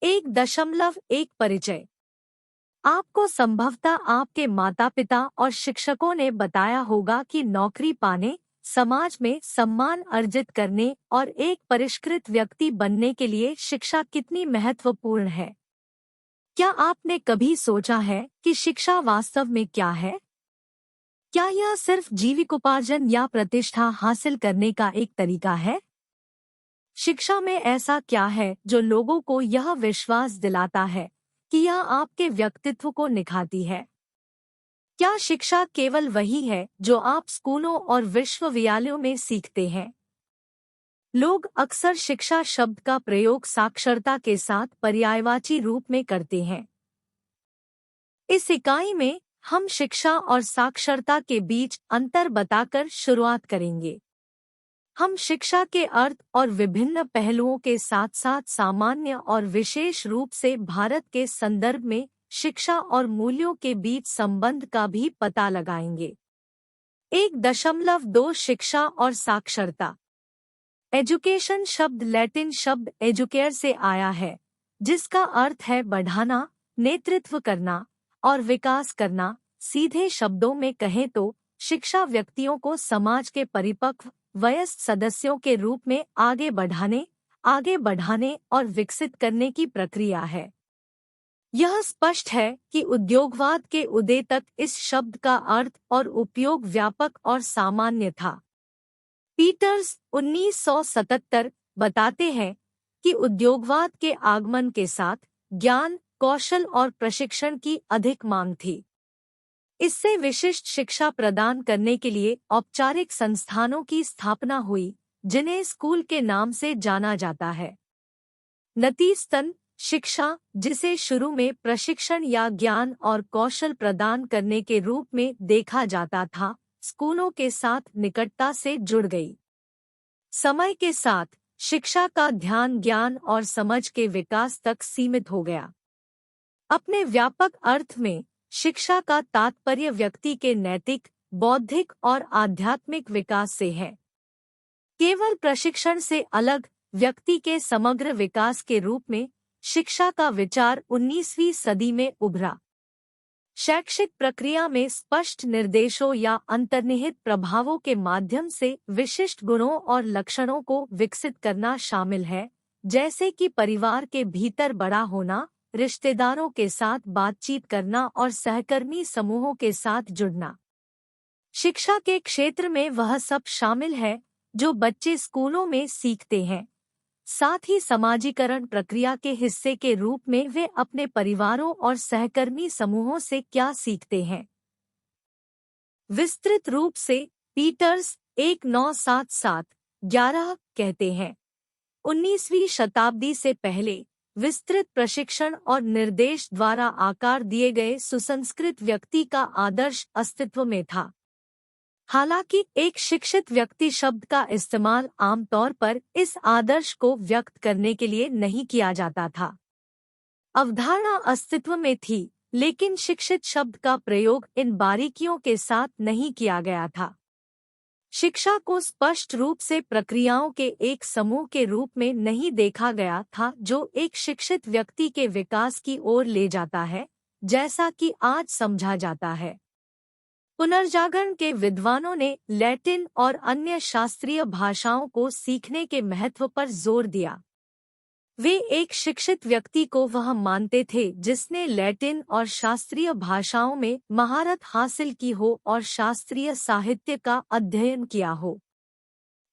1.1 परिचय। आपको संभवतः आपके माता पिता और शिक्षकों ने बताया होगा कि नौकरी पाने, समाज में सम्मान अर्जित करने और एक परिष्कृत व्यक्ति बनने के लिए शिक्षा कितनी महत्वपूर्ण है। क्या आपने कभी सोचा है कि शिक्षा वास्तव में क्या है? क्या यह सिर्फ जीविकोपार्जन या प्रतिष्ठा हासिल करने का एक तरीका है? शिक्षा में ऐसा क्या है जो लोगों को यह विश्वास दिलाता है कि यह आपके व्यक्तित्व को निखारती है? क्या शिक्षा केवल वही है जो आप स्कूलों और विश्वविद्यालयों में सीखते हैं? लोग अक्सर शिक्षा शब्द का प्रयोग साक्षरता के साथ पर्यायवाची रूप में करते हैं। इस इकाई में हम शिक्षा और साक्षरता के बीच अंतर बताकर शुरुआत करेंगे। हम शिक्षा के अर्थ और विभिन्न पहलुओं के साथ साथ सामान्य और विशेष रूप से भारत के संदर्भ में शिक्षा और मूल्यों के बीच संबंध का भी पता लगाएंगे। 1.2 शिक्षा और साक्षरता। एजुकेशन शब्द लैटिन शब्द एजुकेयर से आया है, जिसका अर्थ है बढ़ाना, नेतृत्व करना और विकास करना। सीधे शब्दों में कहें तो शिक्षा व्यक्तियों को समाज के परिपक्व वयस्क सदस्यों के रूप में आगे बढ़ाने और विकसित करने की प्रक्रिया है। यह स्पष्ट है कि उद्योगवाद के उदय तक इस शब्द का अर्थ और उपयोग व्यापक और सामान्य था। पीटर्स 1977 बताते हैं कि उद्योगवाद के आगमन के साथ ज्ञान, कौशल और प्रशिक्षण की अधिक मांग थी। इससे विशिष्ट शिक्षा प्रदान करने के लिए औपचारिक संस्थानों की स्थापना हुई, जिन्हें स्कूल के नाम से जाना जाता है। नतीजतन शिक्षा, जिसे शुरू में प्रशिक्षण या ज्ञान और कौशल प्रदान करने के रूप में देखा जाता था, स्कूलों के साथ निकटता से जुड़ गई। समय के साथ शिक्षा का ध्यान ज्ञान और समझ के विकास तक सीमित हो गया। अपने व्यापक अर्थ में शिक्षा का तात्पर्य व्यक्ति के नैतिक, बौद्धिक और आध्यात्मिक विकास से है। केवल प्रशिक्षण से अलग व्यक्ति के समग्र विकास के रूप में शिक्षा का विचार 19वीं सदी में उभरा। शैक्षिक प्रक्रिया में स्पष्ट निर्देशों या अंतर्निहित प्रभावों के माध्यम से विशिष्ट गुणों और लक्षणों को विकसित करना शामिल है, जैसे कि परिवार के भीतर बड़ा होना, रिश्तेदारों के साथ बातचीत करना और सहकर्मी समूहों के साथ जुड़ना। शिक्षा के क्षेत्र में वह सब शामिल है जो बच्चे स्कूलों में सीखते हैं। साथ ही समाजीकरण प्रक्रिया के हिस्से के रूप में वे अपने परिवारों और सहकर्मी समूहों से क्या सीखते हैं। विस्तृत रूप से पीटर्स 1977-11 कहते हैं, 19वीं शताब्दी से पहले विस्तृत प्रशिक्षण और निर्देश द्वारा आकार दिए गए सुसंस्कृत व्यक्ति का आदर्श अस्तित्व में था। हालांकि एक शिक्षित व्यक्ति शब्द का इस्तेमाल आमतौर पर इस आदर्श को व्यक्त करने के लिए नहीं किया जाता था। अवधारणा अस्तित्व में थी, लेकिन शिक्षित शब्द का प्रयोग इन बारीकियों के साथ नहीं किया गया था। शिक्षा को स्पष्ट रूप से प्रक्रियाओं के एक समूह के रूप में नहीं देखा गया था जो एक शिक्षित व्यक्ति के विकास की ओर ले जाता है, जैसा कि आज समझा जाता है। पुनर्जागरण के विद्वानों ने लैटिन और अन्य शास्त्रीय भाषाओं को सीखने के महत्व पर जोर दिया। वे एक शिक्षित व्यक्ति को वह मानते थे जिसने लैटिन और शास्त्रीय भाषाओं में महारत हासिल की हो और शास्त्रीय साहित्य का अध्ययन किया हो।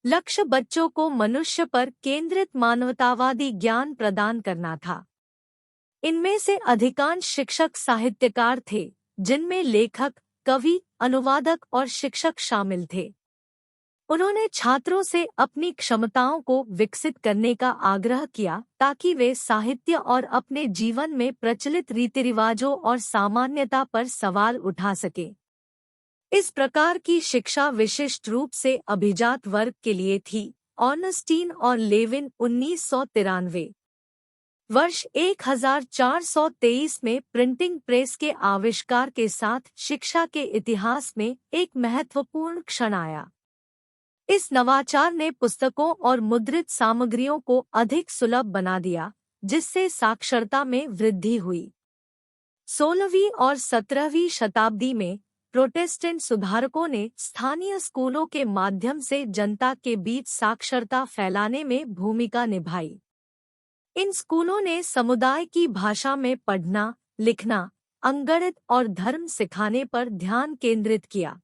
लक्ष्य बच्चों को मनुष्य पर केंद्रित मानवतावादी ज्ञान प्रदान करना था। इनमें से अधिकांश शिक्षक साहित्यकार थे, जिनमें लेखक, कवि, अनुवादक और शिक्षक शामिल थे। उन्होंने छात्रों से अपनी क्षमताओं को विकसित करने का आग्रह किया ताकि वे साहित्य और अपने जीवन में प्रचलित रीतिरिवाजों और सामान्यता पर सवाल उठा सके। इस प्रकार की शिक्षा विशिष्ट रूप से अभिजात वर्ग के लिए थी। ऑर्नस्टीन और लेविन 1993 वर्ष 1423 में प्रिंटिंग प्रेस के आविष्कार के साथ शिक्षा के इतिहास में एक महत्वपूर्ण क्षण आया। इस नवाचार ने पुस्तकों और मुद्रित सामग्रियों को अधिक सुलभ बना दिया, जिससे साक्षरता में वृद्धि हुई। 16वीं और 17वीं शताब्दी में प्रोटेस्टेंट सुधारकों ने स्थानीय स्कूलों के माध्यम से जनता के बीच साक्षरता फैलाने में भूमिका निभाई। इन स्कूलों ने समुदाय की भाषा में पढ़ना, लिखना, अंकगणित और धर्म सिखाने पर ध्यान केंद्रित किया।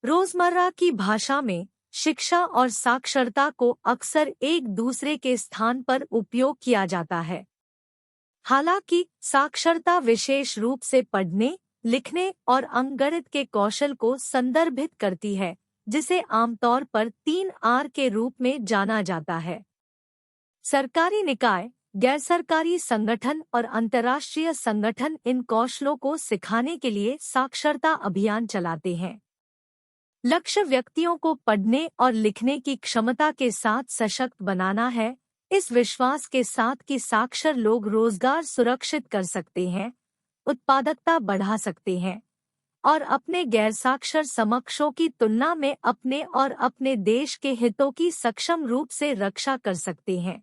रोजमर्रा की भाषा में शिक्षा और साक्षरता को अक्सर एक दूसरे के स्थान पर उपयोग किया जाता है। हालांकि साक्षरता विशेष रूप से पढ़ने, लिखने और अंकगणित के कौशल को संदर्भित करती है, जिसे आमतौर पर 3 R के रूप में जाना जाता है। सरकारी निकाय, गैरसरकारी संगठन और अंतर्राष्ट्रीय संगठन इन कौशलों को सिखाने के लिए साक्षरता अभियान चलाते हैं। लक्ष्य व्यक्तियों को पढ़ने और लिखने की क्षमता के साथ सशक्त बनाना है, इस विश्वास के साथ कि साक्षर लोग रोजगार सुरक्षित कर सकते हैं, उत्पादकता बढ़ा सकते हैं और अपने गैरसाक्षर समकक्षों की तुलना में अपने और अपने देश के हितों की सक्षम रूप से रक्षा कर सकते हैं।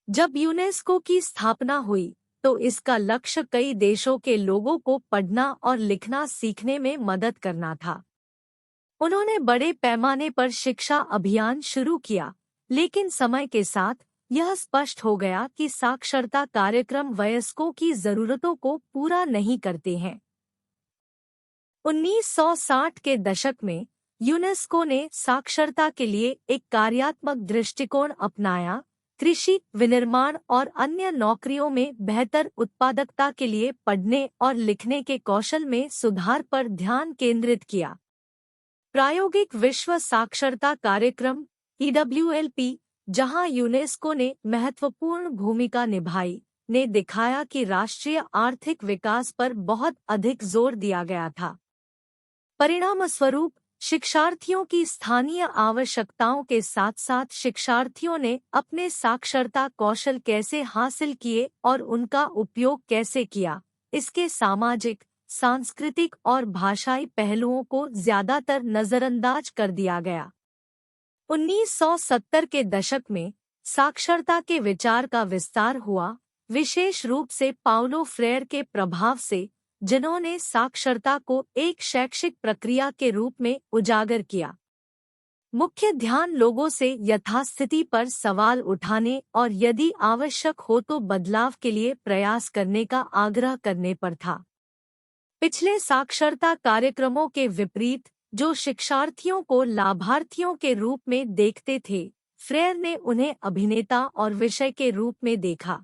जब यूनेस्को की स्थापना हुई तो इसका लक्ष्य कई देशों के लोगों को पढ़ना और लिखना सीखने में मदद करना था। उन्होंने बड़े पैमाने पर शिक्षा अभियान शुरू किया, लेकिन समय के साथ यह स्पष्ट हो गया कि साक्षरता कार्यक्रम वयस्कों की जरूरतों को पूरा नहीं करते हैं। 1960 के दशक में यूनेस्को ने साक्षरता के लिए एक कार्यात्मक दृष्टिकोण अपनाया। कृषि, विनिर्माण और अन्य नौकरियों में बेहतर उत्पादकता के लिए पढ़ने और लिखने के कौशल में सुधार पर ध्यान केंद्रित किया। प्रायोगिक विश्व साक्षरता कार्यक्रम EWLP, जहां यूनेस्को ने महत्वपूर्ण भूमिका निभाई, ने दिखाया कि राष्ट्रीय आर्थिक विकास पर बहुत अधिक जोर दिया गया था। परिणामस्वरूप शिक्षार्थियों की स्थानीय आवश्यकताओं के साथ साथ शिक्षार्थियों ने अपने साक्षरता कौशल कैसे हासिल किए और उनका उपयोग कैसे किया, इसके सामाजिक, सांस्कृतिक और भाषाई पहलुओं को ज्यादातर नजरअंदाज कर दिया गया। 1970 के दशक में साक्षरता के विचार का विस्तार हुआ, विशेष रूप से पाउलो फ्रेयर के प्रभाव से, जिन्होंने साक्षरता को एक शैक्षिक प्रक्रिया के रूप में उजागर किया। मुख्य ध्यान लोगों से यथास्थिति पर सवाल उठाने और यदि आवश्यक हो तो बदलाव के लिए प्रयास करने का आग्रह करने पर था। पिछले साक्षरता कार्यक्रमों के विपरीत, जो शिक्षार्थियों को लाभार्थियों के रूप में देखते थे, फ्रेयर ने उन्हें अभिनेता और विषय के रूप में देखा।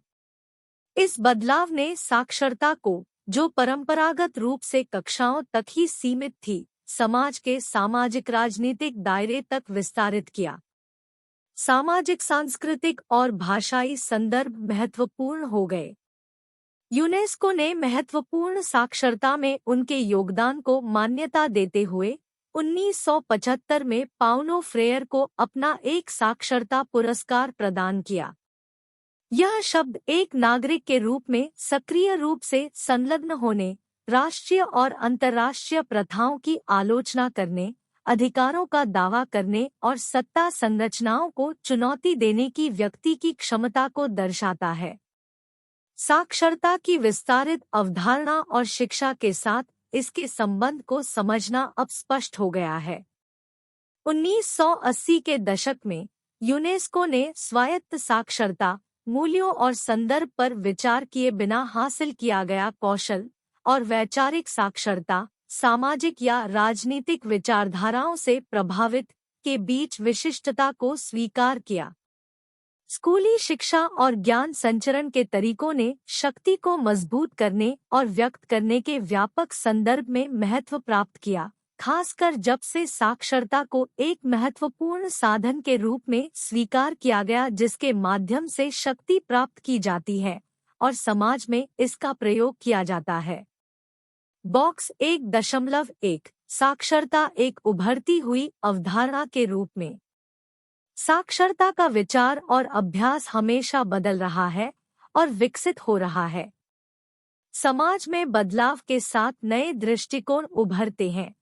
इस बदलाव ने साक्षरता को, जो परंपरागत रूप से कक्षाओं तक ही सीमित थी, समाज के सामाजिक राजनीतिक दायरे तक विस्तारित किया। सामाजिक, सांस्कृतिक और भाषाई संदर्भ महत्वपूर्ण हो गए। यूनेस्को ने महत्वपूर्ण साक्षरता में उनके योगदान को मान्यता देते हुए 1975 में पाउलो फ्रेयर को अपना एक साक्षरता पुरस्कार प्रदान किया। यह शब्द एक नागरिक के रूप में सक्रिय रूप से संलग्न होने, राष्ट्रीय और अंतर्राष्ट्रीय प्रथाओं की आलोचना करने, अधिकारों का दावा करने और सत्ता संरचनाओं को चुनौती देने की व्यक्ति की क्षमता को दर्शाता है। साक्षरता की विस्तारित अवधारणा और शिक्षा के साथ इसके संबंध को समझना अब स्पष्ट हो गया है। 1980 के दशक में यूनेस्को ने स्वायत्त साक्षरता, मूल्यों और संदर्भ पर विचार किए बिना हासिल किया गया कौशल, और वैचारिक साक्षरता, सामाजिक या राजनीतिक विचारधाराओं से प्रभावित, के बीच विशिष्टता को स्वीकार किया। स्कूली शिक्षा और ज्ञान संचरण के तरीकों ने शक्ति को मजबूत करने और व्यक्त करने के व्यापक संदर्भ में महत्व प्राप्त किया, खासकर जब से साक्षरता को एक महत्वपूर्ण साधन के रूप में स्वीकार किया गया जिसके माध्यम से शक्ति प्राप्त की जाती है और समाज में इसका प्रयोग किया जाता है। बॉक्स 1.1 साक्षरता एक उभरती हुई अवधारणा के रूप में। साक्षरता का विचार और अभ्यास हमेशा बदल रहा है और विकसित हो रहा है। समाज में बदलाव के साथ नए दृष्टिकोण उभरते हैं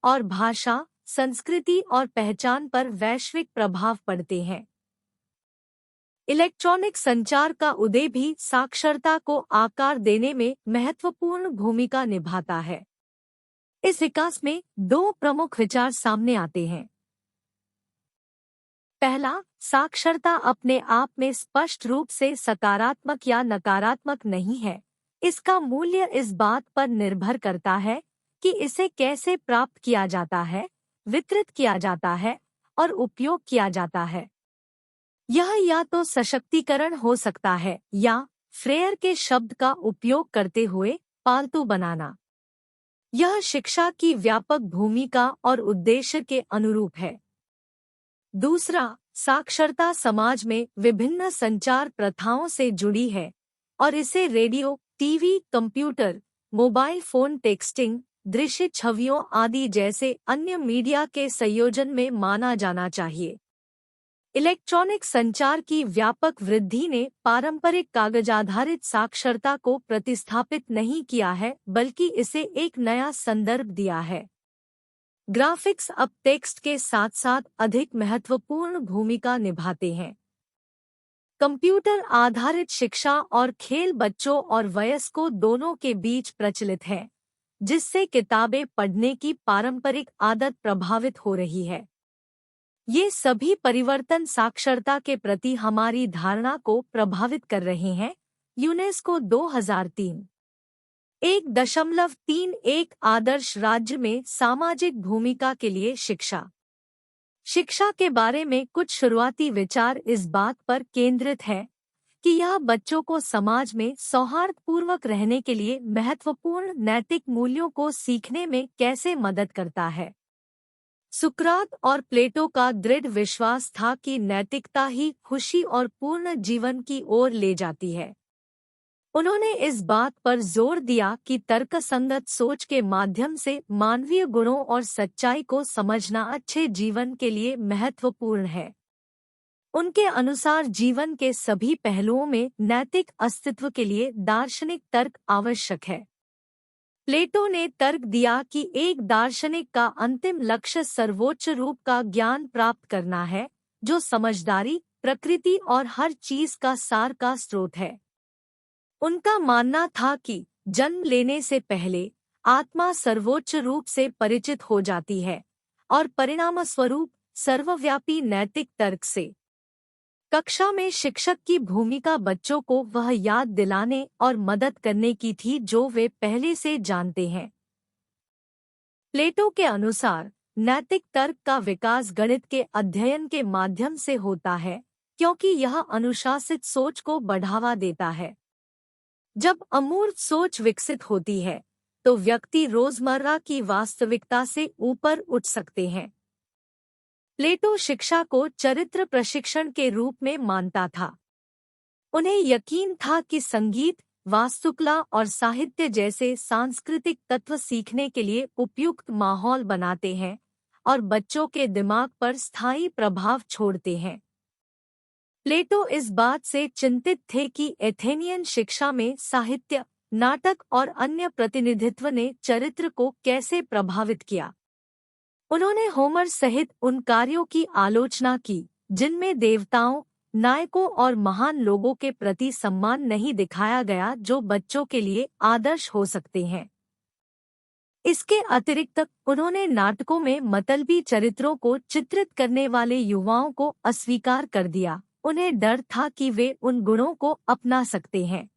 और भाषा, संस्कृति और पहचान पर वैश्विक प्रभाव पड़ते हैं। इलेक्ट्रॉनिक संचार का उदय भी साक्षरता को आकार देने में महत्वपूर्ण भूमिका निभाता है। इस विकास में दो प्रमुख विचार सामने आते हैं। पहला, साक्षरता अपने आप में स्पष्ट रूप से सकारात्मक या नकारात्मक नहीं है। इसका मूल्य इस बात पर निर्भर करता है कि इसे कैसे प्राप्त किया जाता है, वितरित किया जाता है और उपयोग किया जाता है। यह या तो सशक्तिकरण हो सकता है या फ्रेयर के शब्द का उपयोग करते हुए पालतू बनाना। यह शिक्षा की व्यापक भूमिका और उद्देश्य के अनुरूप है। दूसरा, साक्षरता समाज में विभिन्न संचार प्रथाओं से जुड़ी है और इसे radio, TV, computer, mobile phone, texting, दृश्य छवियों आदि जैसे अन्य मीडिया के संयोजन में माना जाना चाहिए। इलेक्ट्रॉनिक संचार की व्यापक वृद्धि ने पारंपरिक कागज आधारित साक्षरता को प्रतिस्थापित नहीं किया है, बल्कि इसे एक नया संदर्भ दिया है। ग्राफिक्स अब टेक्स्ट के साथ साथ अधिक महत्वपूर्ण भूमिका निभाते हैं। कंप्यूटर आधारित शिक्षा और खेल बच्चों और वयस्कों दोनों के बीच प्रचलित है, जिससे किताबें पढ़ने की पारंपरिक आदत प्रभावित हो रही है। ये सभी परिवर्तन साक्षरता के प्रति हमारी धारणा को प्रभावित कर रहे हैं। यूनेस्को 2003 1.31 आदर्श राज्य में सामाजिक भूमिका के लिए शिक्षा। शिक्षा के बारे में कुछ शुरुआती विचार इस बात पर केंद्रित है कि यह बच्चों को समाज में सौहार्दपूर्वक रहने के लिए महत्वपूर्ण नैतिक मूल्यों को सीखने में कैसे मदद करता है। सुकरात और प्लेटो का दृढ़ विश्वास था कि नैतिकता ही खुशी और पूर्ण जीवन की ओर ले जाती है। उन्होंने इस बात पर जोर दिया कि तर्कसंगत सोच के माध्यम से मानवीय गुणों और सच्चाई को समझना अच्छे जीवन के लिए महत्वपूर्ण है। उनके अनुसार जीवन के सभी पहलुओं में नैतिक अस्तित्व के लिए दार्शनिक तर्क आवश्यक है। प्लेटो ने तर्क दिया कि एक दार्शनिक का अंतिम लक्ष्य सर्वोच्च रूप का ज्ञान प्राप्त करना है, जो समझदारी, प्रकृति और हर चीज का सार का स्रोत है। उनका मानना था कि जन्म लेने से पहले आत्मा सर्वोच्च रूप से परिचित हो जाती है और परिणामस्वरूप सर्वव्यापी नैतिक तर्क से। कक्षा में शिक्षक की भूमिका बच्चों को वह याद दिलाने और मदद करने की थी जो वे पहले से जानते हैं। प्लेटो के अनुसार नैतिक तर्क का विकास गणित के अध्ययन के माध्यम से होता है, क्योंकि यह अनुशासित सोच को बढ़ावा देता है। जब अमूर्त सोच विकसित होती है, तो व्यक्ति रोजमर्रा की वास्तविकता से ऊपर उठ सकते हैं। प्लेटो शिक्षा को चरित्र प्रशिक्षण के रूप में मानता था। उन्हें यकीन था कि संगीत, वास्तुकला और साहित्य जैसे सांस्कृतिक तत्व सीखने के लिए उपयुक्त माहौल बनाते हैं और बच्चों के दिमाग पर स्थायी प्रभाव छोड़ते हैं। प्लेटो इस बात से चिंतित थे कि एथेनियन शिक्षा में साहित्य, नाटक और अन्य प्रतिनिधित्व ने चरित्र को कैसे प्रभावित किया। उन्होंने होमर सहित उन कार्यों की आलोचना की जिनमें देवताओं, नायकों और महान लोगों के प्रति सम्मान नहीं दिखाया गया, जो बच्चों के लिए आदर्श हो सकते हैं। इसके अतिरिक्त उन्होंने नाटकों में मतलबी चरित्रों को चित्रित करने वाले युवाओं को अस्वीकार कर दिया। उन्हें डर था कि वे उन गुणों को अपना सकते हैं।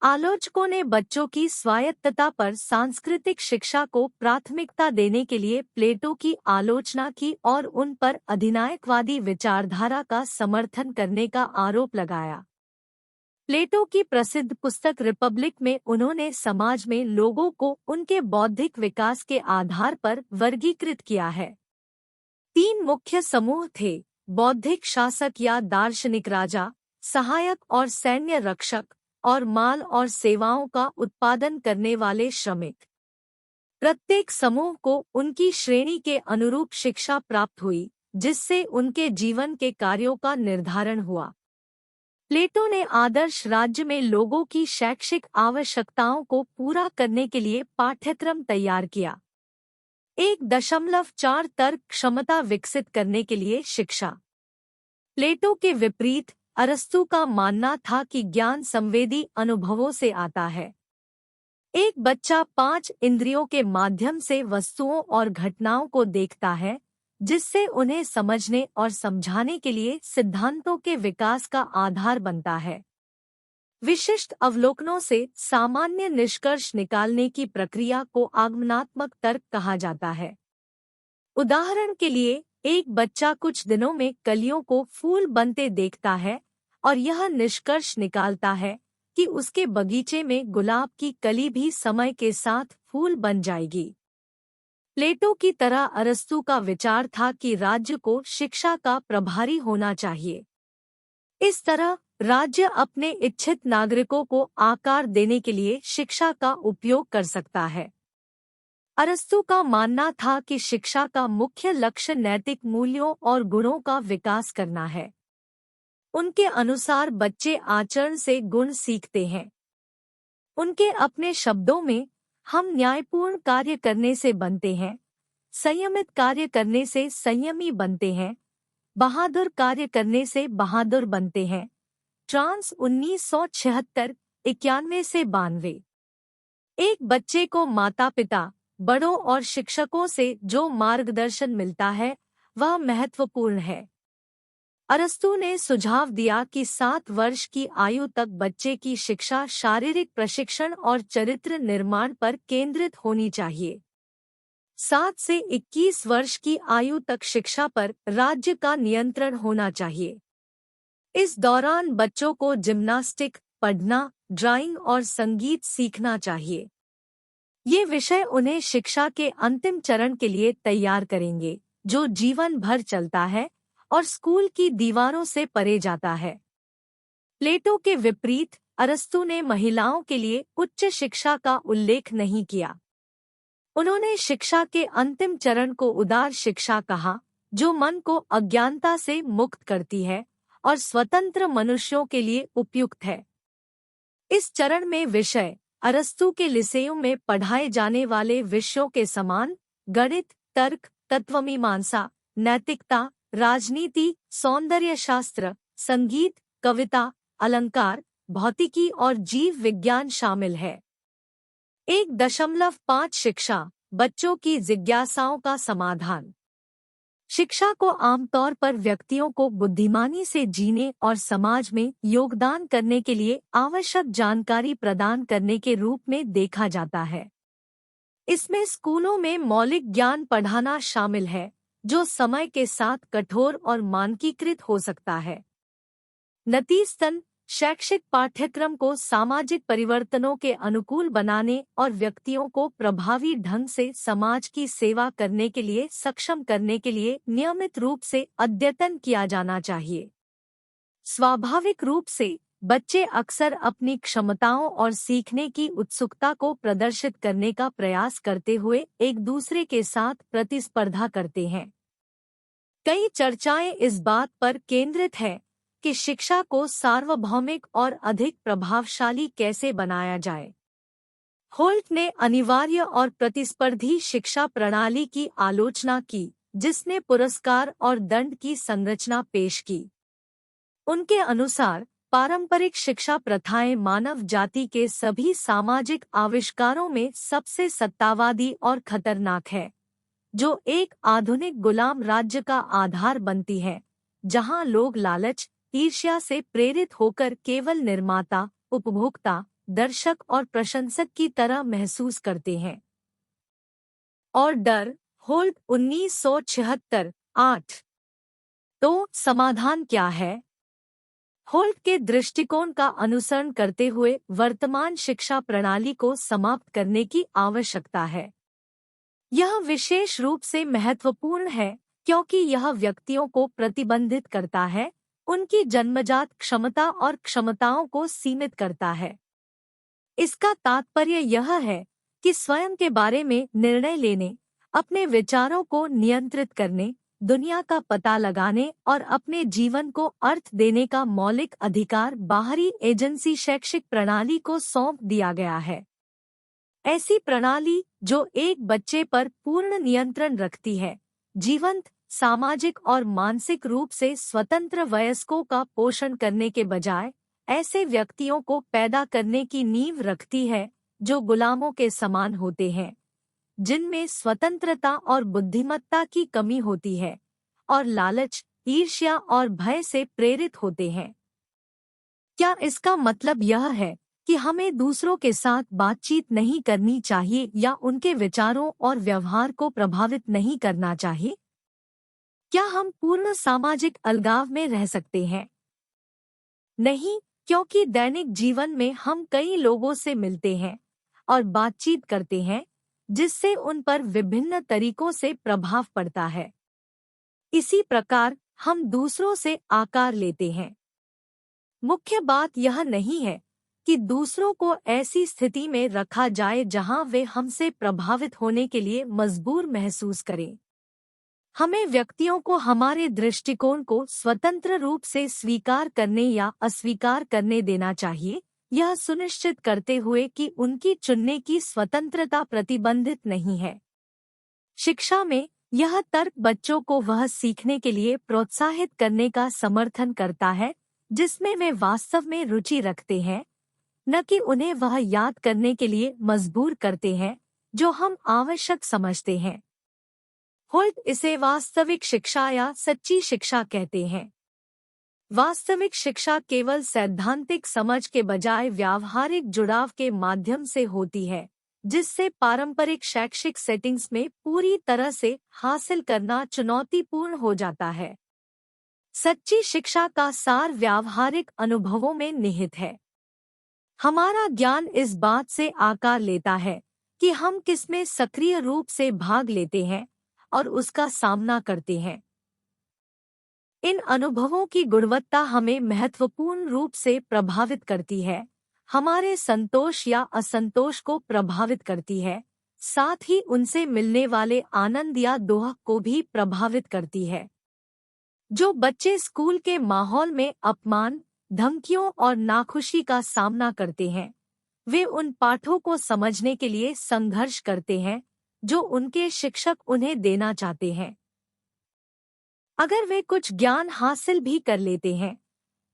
आलोचकों ने बच्चों की स्वायत्तता पर सांस्कृतिक शिक्षा को प्राथमिकता देने के लिए प्लेटो की आलोचना की और उन पर अधिनायकवादी विचारधारा का समर्थन करने का आरोप लगाया। प्लेटो की प्रसिद्ध पुस्तक रिपब्लिक में उन्होंने समाज में लोगों को उनके बौद्धिक विकास के आधार पर वर्गीकृत किया है। 3 मुख्य समूह थे: बौद्धिक शासक या दार्शनिक राजा, सहायक और सैन्य रक्षक, और माल और सेवाओं का उत्पादन करने वाले श्रमिक। प्रत्येक समूह को उनकी श्रेणी के अनुरूप शिक्षा प्राप्त हुई, जिससे उनके जीवन के कार्यों का निर्धारण हुआ। प्लेटो ने आदर्श राज्य में लोगों की शैक्षिक आवश्यकताओं को पूरा करने के लिए पाठ्यक्रम तैयार किया। 1.4 तर्क क्षमता विकसित करने के लिए शिक्षा। प्लेटो के विपरीत अरस्तू का मानना था कि ज्ञान संवेदी अनुभवों से आता है। एक बच्चा 5 इंद्रियों के माध्यम से वस्तुओं और घटनाओं को देखता है, जिससे उन्हें समझने और समझाने के लिए सिद्धांतों के विकास का आधार बनता है। विशिष्ट अवलोकनों से सामान्य निष्कर्ष निकालने की प्रक्रिया को आगमनात्मक तर्क कहा जाता है। उदाहरण के लिए, एक बच्चा कुछ दिनों में कलियों को फूल बनते देखता है और यह निष्कर्ष निकालता है कि उसके बगीचे में गुलाब की कली भी समय के साथ फूल बन जाएगी। प्लेटो की तरह अरस्तू का विचार था कि राज्य को शिक्षा का प्रभारी होना चाहिए। इस तरह राज्य अपने इच्छित नागरिकों को आकार देने के लिए शिक्षा का उपयोग कर सकता है। अरस्तू का मानना था कि शिक्षा का मुख्य लक्ष्य नैतिक मूल्यों और गुणों का विकास करना है। उनके अनुसार बच्चे आचरण से गुण सीखते हैं। उनके अपने शब्दों में, हम न्यायपूर्ण कार्य करने से बनते हैं, संयमित कार्य करने से संयमी बनते हैं, बहादुर कार्य करने से बहादुर बनते हैं। ट्रांस 1976, 91 से 92। एक बच्चे को माता पिता, बड़ों और शिक्षकों से जो मार्गदर्शन मिलता है वह महत्वपूर्ण है। अरस्तू ने सुझाव दिया कि 7 वर्ष की आयु तक बच्चे की शिक्षा शारीरिक प्रशिक्षण और चरित्र निर्माण पर केंद्रित होनी चाहिए। 7 से 21 वर्ष की आयु तक शिक्षा पर राज्य का नियंत्रण होना चाहिए। इस दौरान बच्चों को जिम्नास्टिक, पढ़ना, ड्राइंग और संगीत सीखना चाहिए। ये विषय उन्हें शिक्षा के अंतिम चरण के लिए तैयार करेंगे, जो जीवन भर चलता है और स्कूल की दीवारों से परे जाता है। प्लेटो के विपरीत अरस्तू ने महिलाओं के लिए उच्च शिक्षा का उल्लेख नहीं किया। उन्होंने शिक्षा के अंतिम चरण को उदार शिक्षा कहा, जो मन को अज्ञानता से मुक्त करती है और स्वतंत्र मनुष्यों के लिए उपयुक्त है। इस चरण में विषय अरस्तू के लिसेयों में पढ़ाए जाने वाले विषयों के समान गणित, तर्क, तत्वमीमांसा, नैतिकता, राजनीति, सौंदर्य शास्त्र, संगीत, कविता, अलंकार, भौतिकी और जीव विज्ञान शामिल है। 1.5 शिक्षा, बच्चों की जिज्ञासाओं का समाधान। शिक्षा को आमतौर पर व्यक्तियों को बुद्धिमानी से जीने और समाज में योगदान करने के लिए आवश्यक जानकारी प्रदान करने के रूप में देखा जाता है। इसमें स्कूलों में मौलिक ज्ञान पढ़ाना शामिल है, जो समय के साथ कठोर और मानकीकृत हो सकता है। नतीजतन शैक्षिक पाठ्यक्रम को सामाजिक परिवर्तनों के अनुकूल बनाने और व्यक्तियों को प्रभावी ढंग से समाज की सेवा करने के लिए सक्षम करने के लिए नियमित रूप से अद्यतन किया जाना चाहिए। स्वाभाविक रूप से बच्चे अक्सर अपनी क्षमताओं और सीखने की उत्सुकता को प्रदर्शित करने का प्रयास करते हुए एक दूसरे के साथ प्रतिस्पर्धा करते हैं। कई चर्चाएं इस बात पर केंद्रित हैं कि शिक्षा को सार्वभौमिक और अधिक प्रभावशाली कैसे बनाया जाए। होल्ट ने अनिवार्य और प्रतिस्पर्धी शिक्षा प्रणाली की आलोचना की, जिसने पुरस्कार और दंड की संरचना पेश की। उनके अनुसार पारंपरिक शिक्षा प्रथाएं मानव जाति के सभी सामाजिक आविष्कारों में सबसे सत्तावादी और खतरनाक है, जो एक आधुनिक गुलाम राज्य का आधार बनती है, जहां लोग लालच, ईर्ष्या से प्रेरित होकर केवल निर्माता, उपभोक्ता, दर्शक और प्रशंसक की तरह महसूस करते हैं। और डर, होल्ट 1976, 8। तो समाधान क्या है? होल्ट के दृष्टिकोण का अनुसरण करते हुए वर्तमान शिक्षा प्रणाली को समाप्त करने की आवश्यकता है। यह विशेष रूप से महत्वपूर्ण है क्योंकि यह व्यक्तियों को प्रतिबंधित करता है, उनकी जन्मजात क्षमता और क्षमताओं को सीमित करता है। इसका तात्पर्य यह है कि स्वयं के बारे में निर्णय लेने, अपने विचारों को नियंत्रित करने, दुनिया का पता लगाने और अपने जीवन को अर्थ देने का मौलिक अधिकार बाहरी एजेंसी शैक्षिक प्रणाली को सौंप दिया गया है। ऐसी प्रणाली जो एक बच्चे पर पूर्ण नियंत्रण रखती है, जीवंत, सामाजिक और मानसिक रूप से स्वतंत्र वयस्कों का पोषण करने के बजाय ऐसे व्यक्तियों को पैदा करने की नींव रखती है जो गुलामों के समान होते हैं, जिनमें स्वतंत्रता और बुद्धिमत्ता की कमी होती है और लालच, ईर्ष्या और भय से प्रेरित होते हैं। क्या इसका मतलब यह है कि हमें दूसरों के साथ बातचीत नहीं करनी चाहिए या उनके विचारों और व्यवहार को प्रभावित नहीं करना चाहिए? क्या हम पूर्ण सामाजिक अलगाव में रह सकते हैं? नहीं, क्योंकि दैनिक जीवन में हम कई लोगों से मिलते हैं और बातचीत करते हैं, जिससे उन पर विभिन्न तरीकों से प्रभाव पड़ता है। इसी प्रकार हम दूसरों से आकार लेते हैं। मुख्य बात यह नहीं है कि दूसरों को ऐसी स्थिति में रखा जाए जहां वे हमसे प्रभावित होने के लिए मजबूर महसूस करें। हमें व्यक्तियों को हमारे दृष्टिकोण को स्वतंत्र रूप से स्वीकार करने या अस्वीकार करने देना चाहिए, यह सुनिश्चित करते हुए कि उनकी चुनने की स्वतंत्रता प्रतिबंधित नहीं है। शिक्षा में यह तर्क बच्चों को वह सीखने के लिए प्रोत्साहित करने का समर्थन करता है जिसमें वे वास्तव में रुचि रखते हैं, न कि उन्हें वह याद करने के लिए मजबूर करते हैं जो हम आवश्यक समझते हैं। होल्ट इसे वास्तविक शिक्षा या सच्ची शिक्षा कहते हैं। वास्तविक शिक्षा केवल सैद्धांतिक समझ के बजाय व्यावहारिक जुड़ाव के माध्यम से होती है, जिससे पारंपरिक शैक्षिक सेटिंग्स में पूरी तरह से हासिल करना चुनौतीपूर्ण हो जाता है। सच्ची शिक्षा का सार व्यावहारिक अनुभवों में निहित है। हमारा ज्ञान इस बात से आकार लेता है कि हम किसमें सक्रिय रूप से भाग लेते हैं और उसका सामना करते हैं। इन अनुभवों की गुणवत्ता हमें महत्वपूर्ण रूप से प्रभावित करती है, हमारे संतोष या असंतोष को प्रभावित करती है, साथ ही उनसे मिलने वाले आनंद या दोह को भी प्रभावित करती है। जो बच्चे स्कूल के माहौल में अपमान, धमकियों और नाखुशी का सामना करते हैं, वे उन पाठों को समझने के लिए संघर्ष करते हैं जो उनके शिक्षक उन्हें देना चाहते हैं। अगर वे कुछ ज्ञान हासिल भी कर लेते हैं,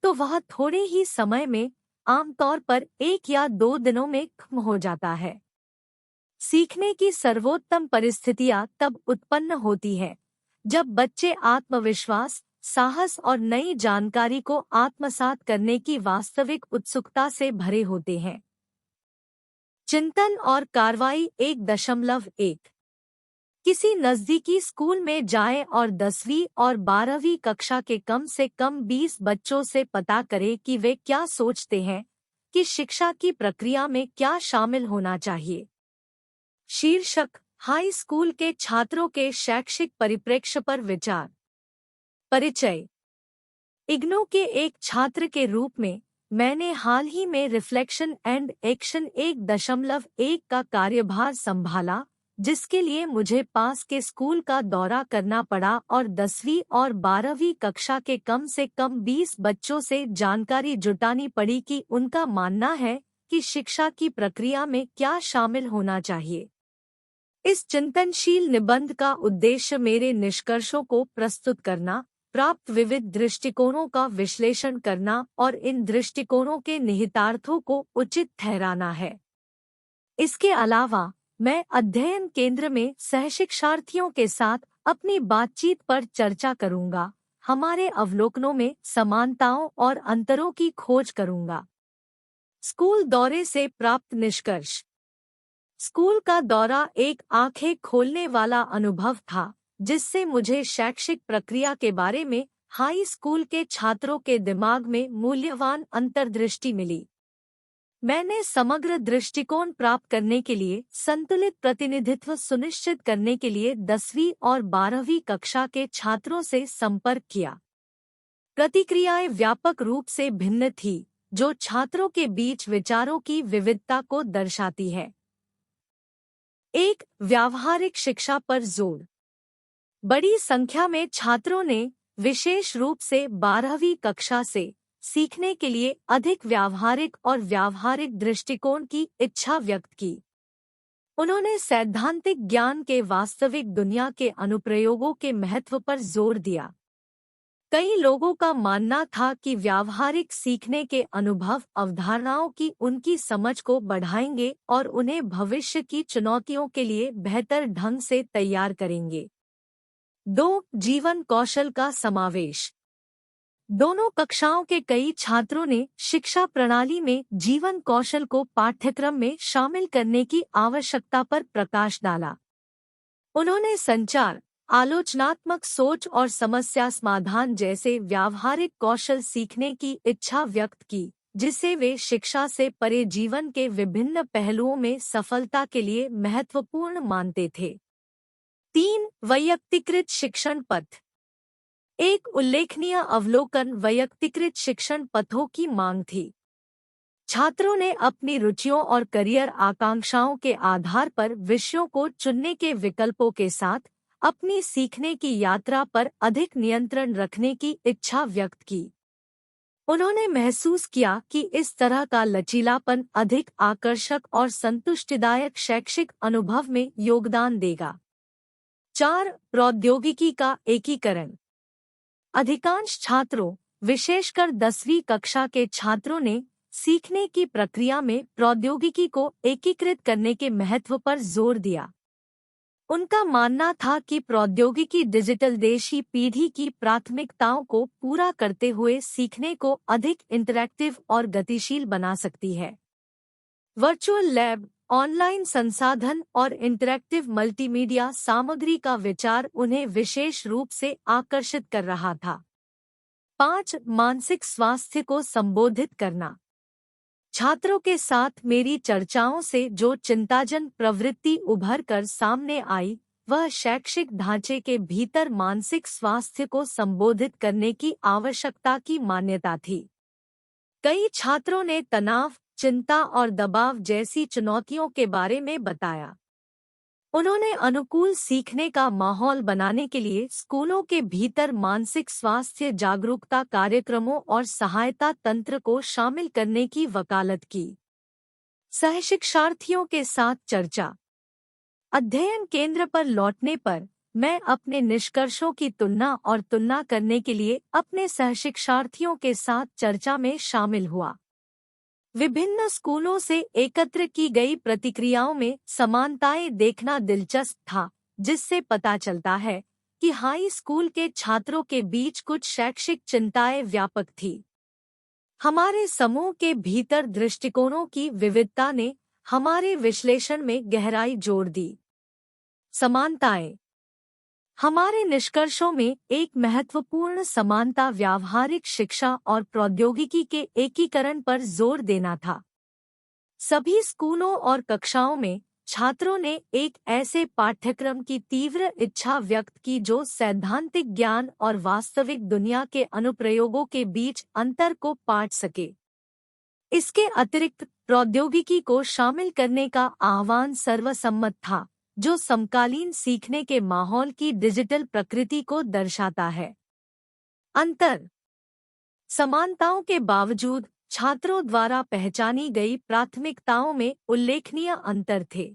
तो वह थोड़े ही समय में, आमतौर पर 1 या 2 दिनों में खत्म हो जाता है। सीखने की सर्वोत्तम परिस्थितियां तब उत्पन्न होती है जब बच्चे आत्मविश्वास, साहस और नई जानकारी को आत्मसात करने की वास्तविक उत्सुकता से भरे होते हैं। चिंतन और कार्रवाई 1.1 किसी नज़दीकी स्कूल में जाएं और 10वीं और 12वीं कक्षा के कम से कम 20 बच्चों से पता करें कि वे क्या सोचते हैं कि शिक्षा की प्रक्रिया में क्या शामिल होना चाहिए। शीर्षक: हाई स्कूल के छात्रों के शैक्षिक परिप्रेक्ष्य पर विचार। परिचय: इग्नू के एक छात्र के रूप में मैंने हाल ही में रिफ्लेक्शन एंड एक्शन 1.1 का कार्यभार संभाला, जिसके लिए मुझे पास के स्कूल का दौरा करना पड़ा और 10वीं और 12वीं कक्षा के कम से कम 20 बच्चों से जानकारी जुटानी पड़ी कि उनका मानना है कि शिक्षा की प्रक्रिया में क्या शामिल होना चाहिए। इस चिंतनशील निबंध का उद्देश्य मेरे निष्कर्षों को प्रस्तुत करना, प्राप्त विविध दृष्टिकोणों का विश्लेषण करना और इन दृष्टिकोणों के निहितार्थों को उचित ठहराना है। इसके अलावा मैं अध्ययन केंद्र में सहशिक्षार्थियों के साथ अपनी बातचीत पर चर्चा करूंगा, हमारे अवलोकनों में समानताओं और अंतरों की खोज करूंगा। स्कूल दौरे से प्राप्त निष्कर्ष। स्कूल का दौरा एक आंखें खोलने वाला अनुभव था, जिससे मुझे शैक्षिक प्रक्रिया के बारे में हाई स्कूल के छात्रों के दिमाग में मूल्यवान अंतर्दृष्टि मिली। मैंने समग्र दृष्टिकोण प्राप्त करने के लिए संतुलित प्रतिनिधित्व सुनिश्चित करने के लिए 10वीं और 12वीं कक्षा के छात्रों से संपर्क किया। प्रतिक्रियाएं व्यापक रूप से भिन्न थी, जो छात्रों के बीच विचारों की विविधता को दर्शाती है। 1. व्यावहारिक शिक्षा पर जोर। बड़ी संख्या में छात्रों ने, विशेष रूप से 12वीं कक्षा से, सीखने के लिए अधिक व्यावहारिक और व्यावहारिक दृष्टिकोण की इच्छा व्यक्त की। उन्होंने सैद्धांतिक ज्ञान के वास्तविक दुनिया के अनुप्रयोगों के महत्व पर जोर दिया। कई लोगों का मानना था कि व्यावहारिक सीखने के अनुभव अवधारणाओं की उनकी समझ को बढ़ाएंगे और उन्हें भविष्य की चुनौतियों के लिए बेहतर ढंग से तैयार करेंगे। 2. जीवन कौशल का समावेश। दोनों कक्षाओं के कई छात्रों ने शिक्षा प्रणाली में जीवन कौशल को पाठ्यक्रम में शामिल करने की आवश्यकता पर प्रकाश डाला। उन्होंने संचार, आलोचनात्मक सोच और समस्या समाधान जैसे व्यावहारिक कौशल सीखने की इच्छा व्यक्त की, जिसे वे शिक्षा से परे जीवन के विभिन्न पहलुओं में सफलता के लिए महत्वपूर्ण मानते थे। 3. वैयक्तिकृत शिक्षण पथ। एक उल्लेखनीय अवलोकन वैयक्तिकृत शिक्षण पथों की मांग थी। छात्रों ने अपनी रुचियों और करियर आकांक्षाओं के आधार पर विषयों को चुनने के विकल्पों के साथ अपनी सीखने की यात्रा पर अधिक नियंत्रण रखने की इच्छा व्यक्त की। उन्होंने महसूस किया कि इस तरह का लचीलापन अधिक आकर्षक और संतुष्टिदायक शैक्षिक अनुभव में योगदान देगा। 4. प्रौद्योगिकी का एकीकरण। अधिकांश छात्रों, विशेषकर 10वीं कक्षा के छात्रों ने सीखने की प्रक्रिया में प्रौद्योगिकी को एकीकृत करने के महत्व पर जोर दिया। उनका मानना था कि प्रौद्योगिकी डिजिटल देशी पीढ़ी की प्राथमिकताओं को पूरा करते हुए सीखने को अधिक इंटरैक्टिव और गतिशील बना सकती है। वर्चुअल लैब, ऑनलाइन संसाधन और इंटरैक्टिव मल्टीमीडिया सामग्री का विचार उन्हें विशेष रूप से आकर्षित कर रहा था। 5. मानसिक स्वास्थ्य को संबोधित करना। छात्रों के साथ मेरी चर्चाओं से जो चिंताजनक प्रवृत्ति उभर कर सामने आई, वह शैक्षिक ढांचे के भीतर मानसिक स्वास्थ्य को संबोधित करने की आवश्यकता की मान्यता थी। कई छात्रों ने तनाव, चिंता और दबाव जैसी चुनौतियों के बारे में बताया। उन्होंने अनुकूल सीखने का माहौल बनाने के लिए स्कूलों के भीतर मानसिक स्वास्थ्य जागरूकता कार्यक्रमों और सहायता तंत्र को शामिल करने की वकालत की। सहशिक्षार्थियों के साथ चर्चा। अध्ययन केंद्र पर लौटने पर मैं अपने निष्कर्षों की तुलना करने के लिए अपने सहशिक्षार्थियों के साथ चर्चा में शामिल हुआ। विभिन्न स्कूलों से एकत्र की गई प्रतिक्रियाओं में समानताएं देखना दिलचस्प था, जिससे पता चलता है कि हाई स्कूल के छात्रों के बीच कुछ शैक्षिक चिंताएं व्यापक थी। हमारे समूह के भीतर दृष्टिकोणों की विविधता ने हमारे विश्लेषण में गहराई जोड़ दी। समानताएं। हमारे निष्कर्षों में एक महत्वपूर्ण समानता व्यावहारिक शिक्षा और प्रौद्योगिकी के एकीकरण पर जोर देना था। सभी स्कूलों और कक्षाओं में छात्रों ने एक ऐसे पाठ्यक्रम की तीव्र इच्छा व्यक्त की जो सैद्धांतिक ज्ञान और वास्तविक दुनिया के अनुप्रयोगों के बीच अंतर को पाट सके। इसके अतिरिक्त प्रौद्योगिकी को शामिल करने का आह्वान सर्वसम्मत था, जो समकालीन सीखने के माहौल की डिजिटल प्रकृति को दर्शाता है। अंतर। समानताओं के बावजूद छात्रों द्वारा पहचानी गई प्राथमिकताओं में उल्लेखनीय अंतर थे।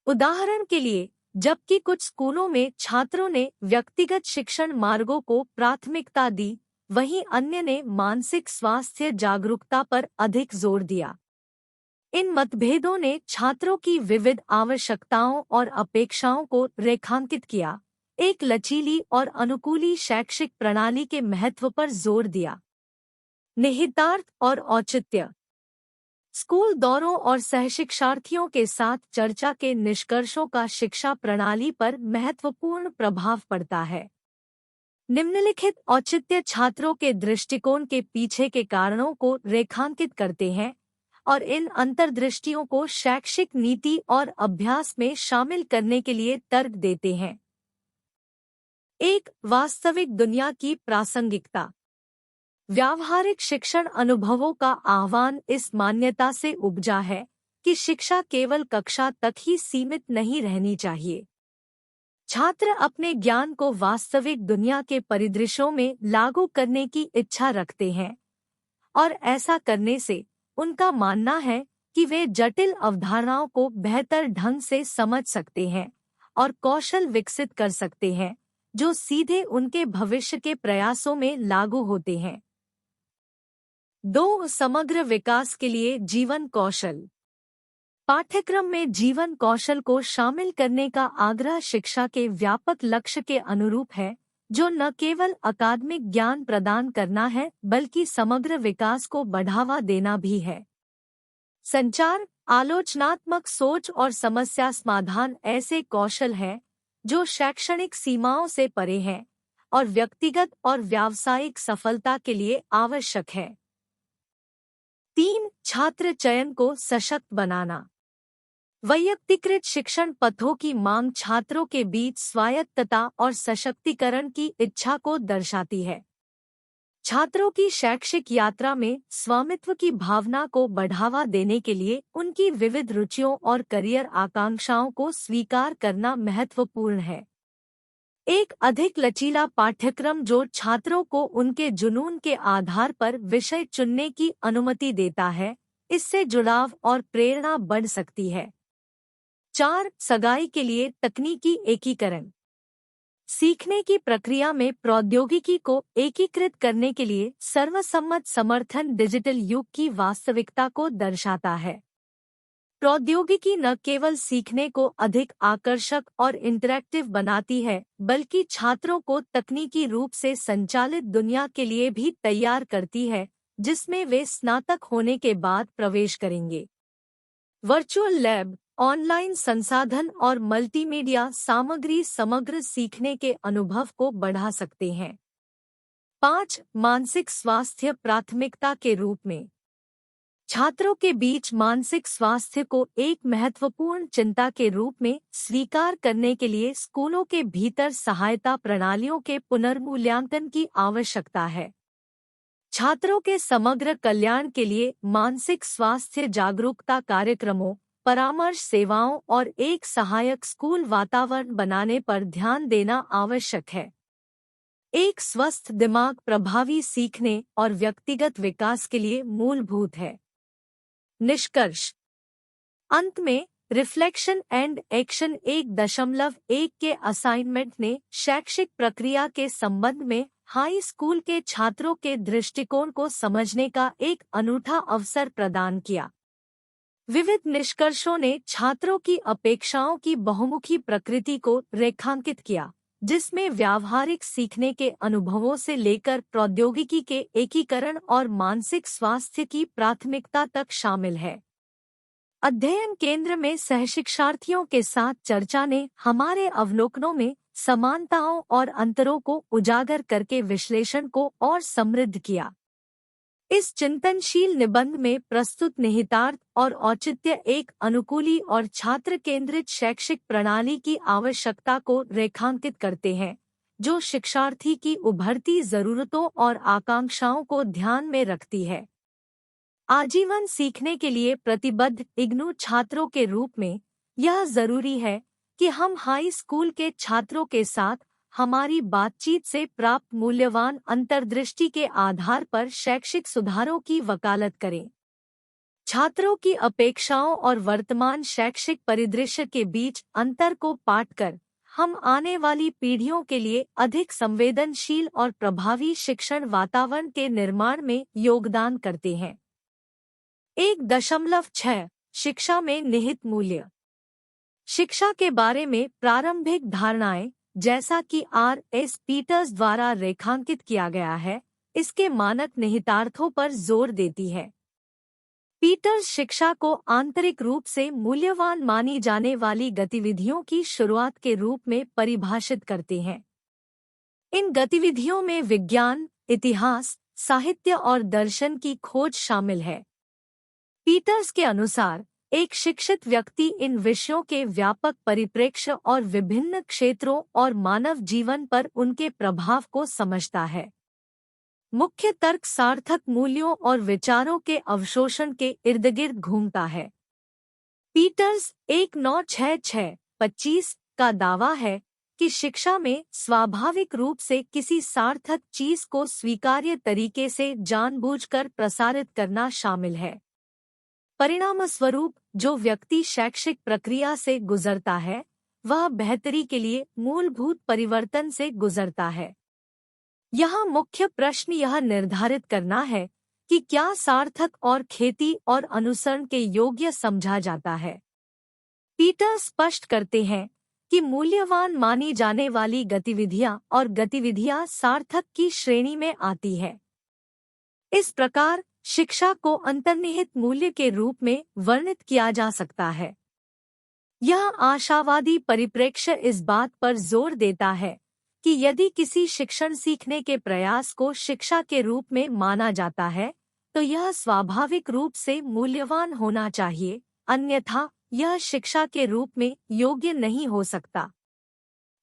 उदाहरण के लिए, जबकि कुछ स्कूलों में छात्रों ने व्यक्तिगत शिक्षण मार्गों को प्राथमिकता दी, वहीं अन्य ने मानसिक स्वास्थ्य जागरूकता पर अधिक जोर दिया। इन मतभेदों ने छात्रों की विविध आवश्यकताओं और अपेक्षाओं को रेखांकित किया, एक लचीली और अनुकूली शैक्षिक प्रणाली के महत्व पर जोर दिया। निहितार्थ और औचित्य। स्कूल दौरों और सहशिक्षार्थियों के साथ चर्चा के निष्कर्षों का शिक्षा प्रणाली पर महत्वपूर्ण प्रभाव पड़ता है। निम्नलिखित औचित्य छात्रों के दृष्टिकोण के पीछे के कारणों को रेखांकित करते हैं और इन अंतर्दृष्टियों को शैक्षिक नीति और अभ्यास में शामिल करने के लिए तर्क देते हैं। 1. वास्तविक दुनिया की प्रासंगिकता। व्यावहारिक शिक्षण अनुभवों का आह्वान इस मान्यता से उपजा है कि शिक्षा केवल कक्षा तक ही सीमित नहीं रहनी चाहिए। छात्र अपने ज्ञान को वास्तविक दुनिया के परिदृश्यों में लागू करने की इच्छा रखते हैं, और ऐसा करने से उनका मानना है कि वे जटिल अवधारणाओं को बेहतर ढंग से समझ सकते हैं और कौशल विकसित कर सकते हैं जो सीधे उनके भविष्य के प्रयासों में लागू होते हैं। 2. समग्र विकास के लिए जीवन कौशल। पाठ्यक्रम में जीवन कौशल को शामिल करने का आग्रह शिक्षा के व्यापक लक्ष्य के अनुरूप है, जो न केवल अकादमिक ज्ञान प्रदान करना है बल्कि समग्र विकास को बढ़ावा देना भी है। संचार, आलोचनात्मक सोच और समस्या समाधान ऐसे कौशल हैं जो शैक्षणिक सीमाओं से परे हैं और व्यक्तिगत और व्यावसायिक सफलता के लिए आवश्यक है। 3. छात्र चयन को सशक्त बनाना। वैयक्तिकृत शिक्षण पथों की मांग छात्रों के बीच स्वायत्तता और सशक्तिकरण की इच्छा को दर्शाती है। छात्रों की शैक्षिक यात्रा में स्वामित्व की भावना को बढ़ावा देने के लिए उनकी विविध रुचियों और करियर आकांक्षाओं को स्वीकार करना महत्वपूर्ण है। एक अधिक लचीला पाठ्यक्रम जो छात्रों को उनके जुनून के आधार पर विषय चुनने की अनुमति देता है, इससे जुड़ाव और प्रेरणा बढ़ सकती है। 4. सगाई के लिए तकनीकी एकीकरण। सीखने की प्रक्रिया में प्रौद्योगिकी को एकीकृत करने के लिए सर्वसम्मत समर्थन डिजिटल युग की वास्तविकता को दर्शाता है। प्रौद्योगिकी न केवल सीखने को अधिक आकर्षक और इंटरैक्टिव बनाती है, बल्कि छात्रों को तकनीकी रूप से संचालित दुनिया के लिए भी तैयार करती है, जिसमें वे स्नातक होने के बाद प्रवेश करेंगे। वर्चुअल लैब, ऑनलाइन संसाधन और मल्टीमीडिया सामग्री समग्र सीखने के अनुभव को बढ़ा सकते हैं। 5. मानसिक स्वास्थ्य प्राथमिकता के रूप में। छात्रों के बीच मानसिक स्वास्थ्य को एक महत्वपूर्ण चिंता के रूप में स्वीकार करने के लिए स्कूलों के भीतर सहायता प्रणालियों के पुनर्मूल्यांकन की आवश्यकता है। छात्रों के समग्र कल्याण के लिए मानसिक स्वास्थ्य जागरूकता कार्यक्रमों, परामर्श सेवाओं और एक सहायक स्कूल वातावरण बनाने पर ध्यान देना आवश्यक है। एक स्वस्थ दिमाग प्रभावी सीखने और व्यक्तिगत विकास के लिए मूलभूत है। निष्कर्ष। अंत में रिफ्लेक्शन एंड एक्शन 1.1 के असाइनमेंट ने शैक्षिक प्रक्रिया के संबंध में हाई स्कूल के छात्रों के दृष्टिकोण को समझने का एक अनूठा अवसर प्रदान किया। विविध निष्कर्षों ने छात्रों की अपेक्षाओं की बहुमुखी प्रकृति को रेखांकित किया, जिसमें व्यावहारिक सीखने के अनुभवों से लेकर प्रौद्योगिकी के एकीकरण और मानसिक स्वास्थ्य की प्राथमिकता तक शामिल है। अध्ययन केंद्र में सहशिक्षार्थियों के साथ चर्चा ने हमारे अवलोकनों में समानताओं और अंतरों को उजागर करके विश्लेषण को और समृद्ध किया। इस चिंतनशील निबंध में प्रस्तुत निहितार्थ और औचित्य एक अनुकूली और छात्र केंद्रित शैक्षिक प्रणाली की आवश्यकता को रेखांकित करते हैं, जो शिक्षार्थी की उभरती जरूरतों और आकांक्षाओं को ध्यान में रखती है। आजीवन सीखने के लिए प्रतिबद्ध इग्नू छात्रों के रूप में यह जरूरी है कि हम हाई स्कूल के छात्रों के साथ हमारी बातचीत से प्राप्त मूल्यवान अंतर्दृष्टि के आधार पर शैक्षिक सुधारों की वकालत करें। छात्रों की अपेक्षाओं और वर्तमान शैक्षिक परिदृश्य के बीच अंतर को पाटकर हम आने वाली पीढ़ियों के लिए अधिक संवेदनशील और प्रभावी शिक्षण वातावरण के निर्माण में योगदान करते हैं। 1.6 शिक्षा में निहित मूल्य। शिक्षा के बारे में प्रारंभिक धारणाएं, जैसा कि R.S. पीटर्स द्वारा रेखांकित किया गया है, इसके मानक निहितार्थों पर जोर देती है। पीटर्स शिक्षा को आंतरिक रूप से मूल्यवान मानी जाने वाली गतिविधियों की शुरुआत के रूप में परिभाषित करते हैं। इन गतिविधियों में विज्ञान, इतिहास, साहित्य और दर्शन की खोज शामिल है। पीटर्स के अनुसार एक शिक्षित व्यक्ति इन विषयों के व्यापक परिप्रेक्ष्य और विभिन्न क्षेत्रों और मानव जीवन पर उनके प्रभाव को समझता है। मुख्य तर्क सार्थक मूल्यों और विचारों के अवशोषण के इर्दगिर्द घूमता है। पीटर्स 1966-25 का दावा है कि शिक्षा में स्वाभाविक रूप से किसी सार्थक चीज को स्वीकार्य तरीके से जानबूझकर प्रसारित करना शामिल है। परिणामस्वरूप जो व्यक्ति शैक्षिक प्रक्रिया से गुजरता है वह बेहतरी के लिए मूलभूत परिवर्तन से गुजरता है। यहाँ मुख्य प्रश्न यह निर्धारित करना है कि क्या सार्थक और खेती और अनुसरण के योग्य समझा जाता है। पीटर स्पष्ट करते हैं कि मूल्यवान मानी जाने वाली गतिविधियां और गतिविधियां सार्थक की श्रेणी में आती है। इस प्रकार शिक्षा को अंतर्निहित मूल्य के रूप में वर्णित किया जा सकता है। यह आशावादी परिप्रेक्ष्य इस बात पर जोर देता है कि यदि किसी शिक्षण सीखने के प्रयास को शिक्षा के रूप में माना जाता है तो यह स्वाभाविक रूप से मूल्यवान होना चाहिए, अन्यथा यह शिक्षा के रूप में योग्य नहीं हो सकता।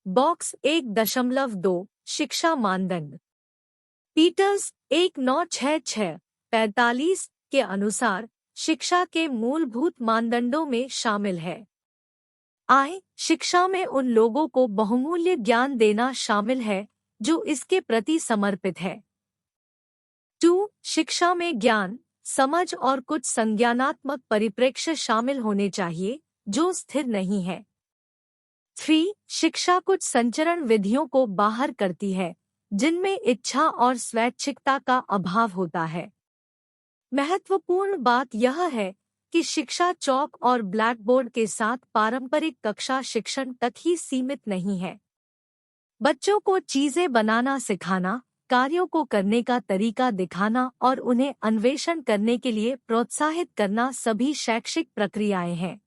बॉक्स 1.2 शिक्षा मानदंड। पीटर्स 1966-45 के अनुसार शिक्षा के मूलभूत मानदंडों में शामिल है। शिक्षा में उन लोगों को बहुमूल्य ज्ञान देना शामिल है जो इसके प्रति समर्पित है। 2. शिक्षा में ज्ञान, समझ और कुछ संज्ञानात्मक परिप्रेक्ष्य शामिल होने चाहिए जो स्थिर नहीं है। 3. शिक्षा कुछ संचरण विधियों को बाहर करती है जिनमें इच्छा और स्वैच्छिकता का अभाव होता है। महत्वपूर्ण बात यह है कि शिक्षा चौक और ब्लैकबोर्ड के साथ पारंपरिक कक्षा शिक्षण तक ही सीमित नहीं है। बच्चों को चीजें बनाना सिखाना, कार्यों को करने का तरीका दिखाना और उन्हें अन्वेषण करने के लिए प्रोत्साहित करना सभी शैक्षिक प्रक्रियाएं हैं।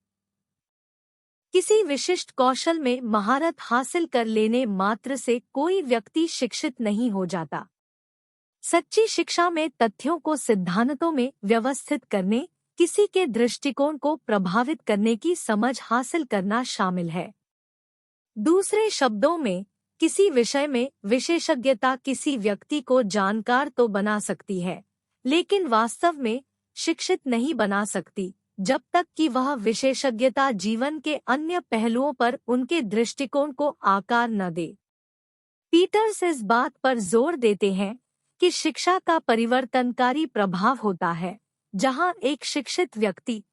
किसी विशिष्ट कौशल में महारत हासिल कर लेने मात्र से कोई व्यक्ति शिक्षित नहीं हो जाता। सच्ची शिक्षा में तथ्यों को सिद्धांतों में व्यवस्थित करने, किसी के दृष्टिकोण को प्रभावित करने की समझ हासिल करना शामिल है। दूसरे शब्दों में, किसी विषय में विशेषज्ञता किसी व्यक्ति को जानकार तो बना सकती है, लेकिन वास्तव में शिक्षित नहीं बना सकती जब तक कि वह विशेषज्ञता जीवन के अन्य पहलुओं पर उनके दृष्टिकोण को आकार न दे। पीटर्स इस बात पर जोर देते हैं कि शिक्षा का परिवर्तनकारी प्रभाव होता है जहां एक शिक्षित व्यक्ति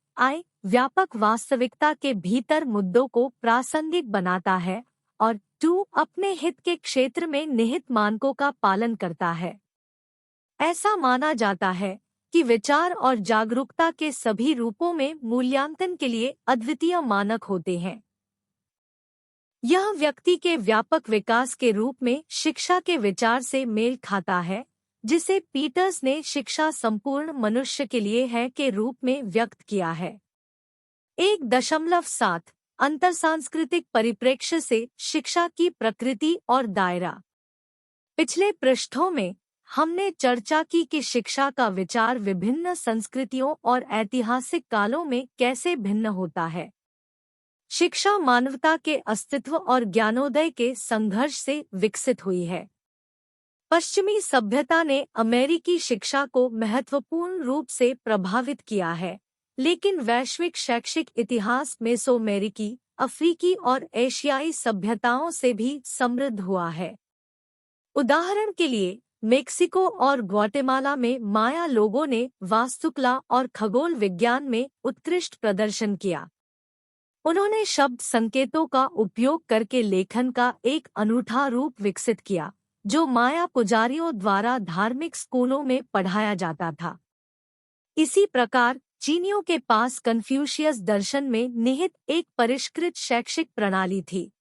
व्यापक वास्तविकता के भीतर मुद्दों को प्रासंगिक बनाता है और 2. अपने हित के क्षेत्र में निहित मानकों का पालन करता है। ऐसा माना जाता है कि विचार और जागरूकता के सभी रूपों में मूल्यांकन के लिए अद्वितीय मानक होते हैं। यह व्यक्ति के व्यापक विकास के रूप में शिक्षा के विचार से मेल खाता है जिसे पीटर्स ने शिक्षा संपूर्ण मनुष्य के लिए है के रूप में व्यक्त किया है। 1.7 अंतरसांस्कृतिक परिप्रेक्ष्य से शिक्षा की प्रकृति और दायरा। पिछले पृष्ठों में हमने चर्चा की कि शिक्षा का विचार विभिन्न संस्कृतियों और ऐतिहासिक कालों में कैसे भिन्न होता है। शिक्षा मानवता के अस्तित्व और ज्ञानोदय के संघर्ष से विकसित हुई है। पश्चिमी सभ्यता ने अमेरिकी शिक्षा को महत्वपूर्ण रूप से प्रभावित किया है, लेकिन वैश्विक शैक्षिक इतिहास मेसोअमेरिकी, अफ्रीकी और एशियाई सभ्यताओं से भी समृद्ध हुआ है। उदाहरण के लिए, मेक्सिको और ग्वाटेमाला में माया लोगों ने वास्तुकला और खगोल विज्ञान में उत्कृष्ट प्रदर्शन किया। उन्होंने शब्द संकेतों का उपयोग करके लेखन का एक अनूठा रूप विकसित किया जो माया पुजारियों द्वारा धार्मिक स्कूलों में पढ़ाया जाता था। इसी प्रकार चीनियों के पास कन्फ्यूशियस दर्शन में निहित एक परिष्कृत शैक्षिक प्रणाली थी।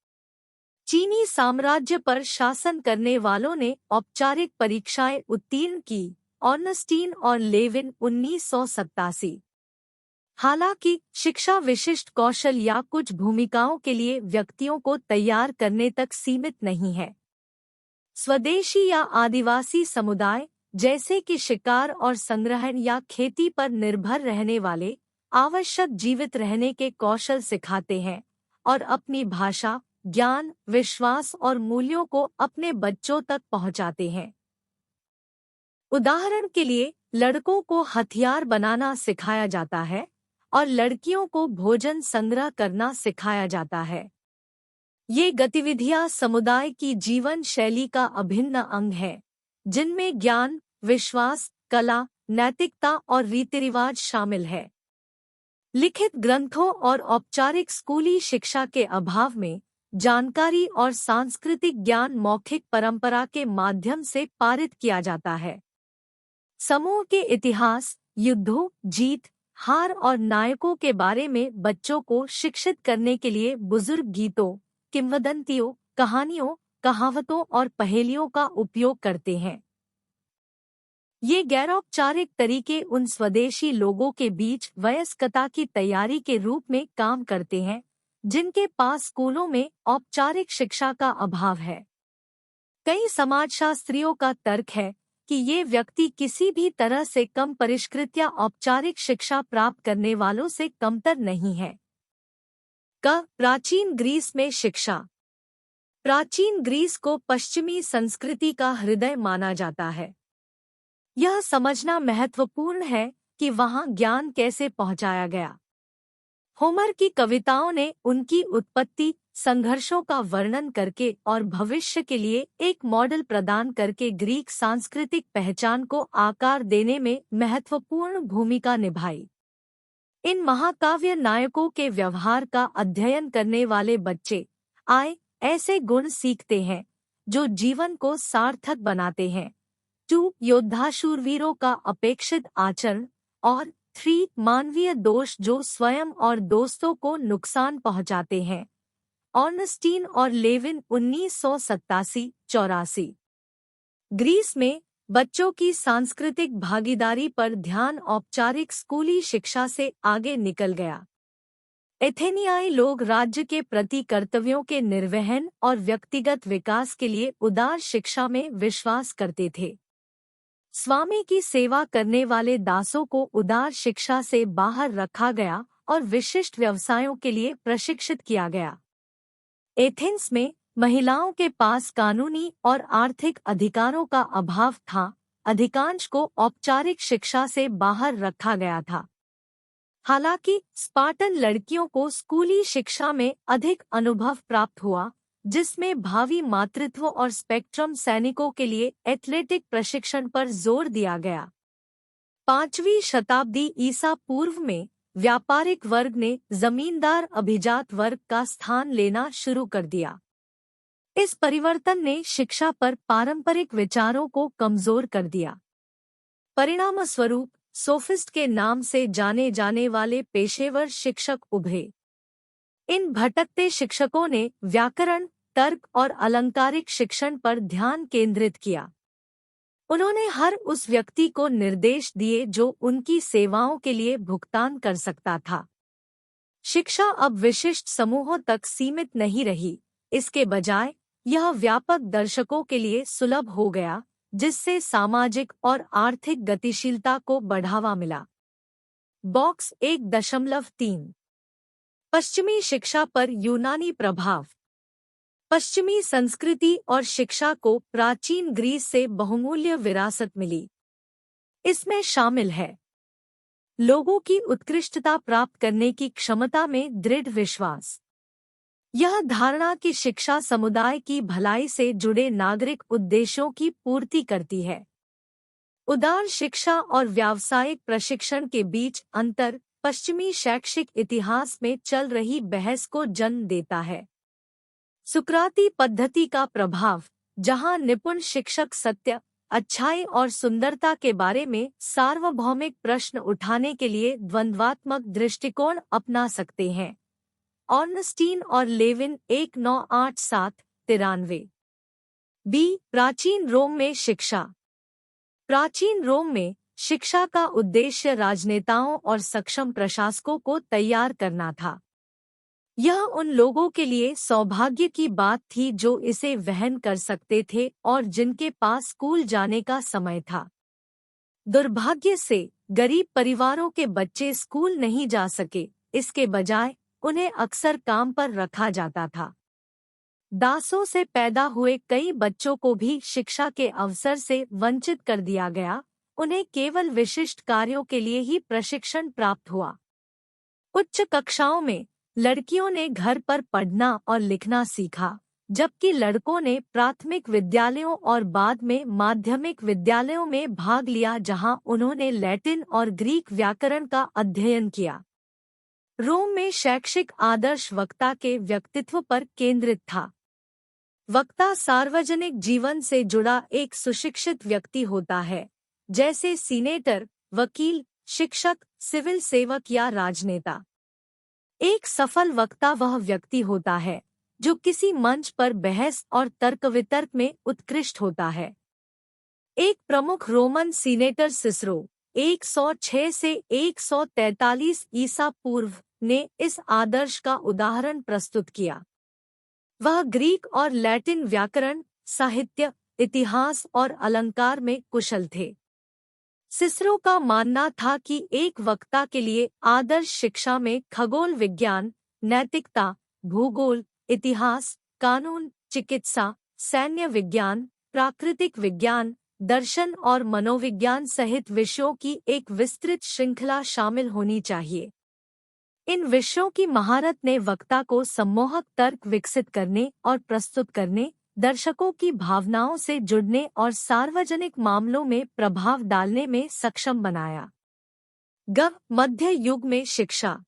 चीनी साम्राज्य पर शासन करने वालों ने औपचारिक परीक्षाएं उत्तीर्ण की, ऑर्नस्टीन और लेविन 1987। हालांकि शिक्षा विशिष्ट कौशल या कुछ भूमिकाओं के लिए व्यक्तियों को तैयार करने तक सीमित नहीं है। स्वदेशी या आदिवासी समुदाय जैसे कि शिकार और संग्रहण या खेती पर निर्भर रहने वाले आवश्यक जीवित रहने के कौशल सिखाते हैं और अपनी भाषा, ज्ञान, विश्वास और मूल्यों को अपने बच्चों तक पहुंचाते हैं। उदाहरण के लिए, लड़कों को हथियार बनाना सिखाया जाता है और लड़कियों को भोजन संग्रह करना सिखाया जाता है। ये गतिविधियां समुदाय की जीवन शैली का अभिन्न अंग है, जिनमें ज्ञान, विश्वास, कला, नैतिकता और रीति रिवाज शामिल है। लिखित ग्रंथों और औपचारिक स्कूली शिक्षा के अभाव में जानकारी और सांस्कृतिक ज्ञान मौखिक परंपरा के माध्यम से पारित किया जाता है। समूह के इतिहास, युद्धों, जीत, हार और नायकों के बारे में बच्चों को शिक्षित करने के लिए बुजुर्ग गीतों, किंवदंतियों, कहानियों, कहावतों और पहेलियों का उपयोग करते हैं। ये गैरौपचारिक तरीके उन स्वदेशी लोगों के बीच वयस्कता की तैयारी के रूप में काम करते हैं जिनके पास स्कूलों में औपचारिक शिक्षा का अभाव है। कई समाजशास्त्रियों का तर्क है कि ये व्यक्ति किसी भी तरह से कम परिष्कृत या औपचारिक शिक्षा प्राप्त करने वालों से कमतर नहीं है। प्राचीन ग्रीस में शिक्षा। प्राचीन ग्रीस को पश्चिमी संस्कृति का हृदय माना जाता है। यह समझना महत्वपूर्ण है कि वहां ज्ञान कैसे पहुंचाया गया। होमर की कविताओं ने उनकी उत्पत्ति, संघर्षों का वर्णन करके और भविष्य के लिए एक मॉडल प्रदान करके ग्रीक सांस्कृतिक पहचान को आकार देने में महत्वपूर्ण भूमिका निभाई। इन महाकाव्य नायकों के व्यवहार का अध्ययन करने वाले बच्चे ऐसे गुण सीखते हैं जो जीवन को सार्थक बनाते हैं। 2 योद्धा शूरवीरों का अपेक्षित आचरण और 3 मानवीय दोष जो स्वयं और दोस्तों को नुकसान पहुंचाते हैं। ऑर्नस्टीन और लेविन 1987-84। ग्रीस में बच्चों की सांस्कृतिक भागीदारी पर ध्यान औपचारिक स्कूली शिक्षा से आगे निकल गया। एथेनियाई लोग राज्य के प्रति कर्तव्यों के निर्वहन और व्यक्तिगत विकास के लिए उदार शिक्षा में विश्वास करते थे। स्वामी की सेवा करने वाले दासों को उदार शिक्षा से बाहर रखा गया और विशिष्ट व्यवसायों के लिए प्रशिक्षित किया गया। एथेंस में महिलाओं के पास कानूनी और आर्थिक अधिकारों का अभाव था। अधिकांश को औपचारिक शिक्षा से बाहर रखा गया था। हालांकि स्पार्टन लड़कियों को स्कूली शिक्षा में अधिक अनुभव प्राप्त हुआ, जिसमें भावी मातृत्व और स्पेक्ट्रम सैनिकों के लिए एथलेटिक प्रशिक्षण पर जोर दिया गया। 5वीं शताब्दी ईसा पूर्व में व्यापारिक वर्ग ने जमींदार अभिजात वर्ग का स्थान लेना शुरू कर दिया। इस परिवर्तन ने शिक्षा पर पारंपरिक विचारों को कमजोर कर दिया। परिणामस्वरूप सोफिस्ट के नाम से जाने जाने वाले पेशेवर शिक्षक उभरे। इन भटकते शिक्षकों ने व्याकरण, तर्क और अलंकारिक शिक्षण पर ध्यान केंद्रित किया। उन्होंने हर उस व्यक्ति को निर्देश दिए जो उनकी सेवाओं के लिए भुगतान कर सकता था। शिक्षा अब विशिष्ट समूहों तक सीमित नहीं रही, इसके बजाय यह व्यापक दर्शकों के लिए सुलभ हो गया, जिससे सामाजिक और आर्थिक गतिशीलता को बढ़ावा मिला। बॉक्स 1.3 पश्चिमी शिक्षा पर यूनानी प्रभाव। पश्चिमी संस्कृति और शिक्षा को प्राचीन ग्रीस से बहुमूल्य विरासत मिली। इसमें शामिल है लोगों की उत्कृष्टता प्राप्त करने की क्षमता में दृढ़ विश्वास। यह धारणा कि शिक्षा समुदाय की भलाई से जुड़े नागरिक उद्देश्यों की पूर्ति करती है। उदार शिक्षा और व्यावसायिक प्रशिक्षण के बीच अंतर पश्चिमी शैक्षिक इतिहास में चल रही बहस को जन्म देता है। सुकराती पद्धति का प्रभाव, जहां निपुण शिक्षक सत्य, अच्छाई और सुंदरता के बारे में सार्वभौमिक प्रश्न उठाने के लिए द्वंद्वात्मक दृष्टिकोण अपना सकते हैं। ऑर्नस्टीन और लेविन 1987-93। प्राचीन रोम में शिक्षा। प्राचीन रोम में शिक्षा का उद्देश्य राजनेताओं और सक्षम प्रशासकों को तैयार करना था। यह उन लोगों के लिए सौभाग्य की बात थी जो इसे वहन कर सकते थे और जिनके पास स्कूल जाने का समय था। दुर्भाग्य से गरीब परिवारों के बच्चे स्कूल नहीं जा सके, इसके बजाय उन्हें अक्सर काम पर रखा जाता था। दासों से पैदा हुए कई बच्चों को भी शिक्षा के अवसर से वंचित कर दिया गया। उन्हें केवल विशिष्ट कार्यों के लिए ही प्रशिक्षण प्राप्त हुआ। उच्च कक्षाओं में लड़कियों ने घर पर पढ़ना और लिखना सीखा, जबकि लड़कों ने प्राथमिक विद्यालयों और बाद में माध्यमिक विद्यालयों में भाग लिया, जहां उन्होंने लैटिन और ग्रीक व्याकरण का अध्ययन किया। रोम में शैक्षिक आदर्श वक्ता के व्यक्तित्व पर केंद्रित था। वक्ता सार्वजनिक जीवन से जुड़ा एक सुशिक्षित व्यक्ति होता है, जैसे सीनेटर, वकील, शिक्षक, सिविल सेवक या राजनेता। एक सफल वक्ता वह व्यक्ति होता है जो किसी मंच पर बहस और तर्क वितर्क में उत्कृष्ट होता है। एक प्रमुख रोमन सीनेटर सिसरो 106 से 143 ईसा पूर्व ने इस आदर्श का उदाहरण प्रस्तुत किया। वह ग्रीक और लैटिन व्याकरण, साहित्य, इतिहास और अलंकार में कुशल थे। सिसरो का मानना था कि एक वक्ता के लिए आदर्श शिक्षा में खगोल विज्ञान, नैतिकता, भूगोल, इतिहास, कानून, चिकित्सा, सैन्य विज्ञान, प्राकृतिक विज्ञान, दर्शन और मनोविज्ञान सहित विषयों की एक विस्तृत श्रृंखला शामिल होनी चाहिए। इन विषयों की महारत ने वक्ता को सम्मोहक तर्क विकसित करने और प्रस्तुत करने, दर्शकों की भावनाओं से जुड़ने और सार्वजनिक मामलों में प्रभाव डालने में सक्षम बनाया। मध्य युग में शिक्षा।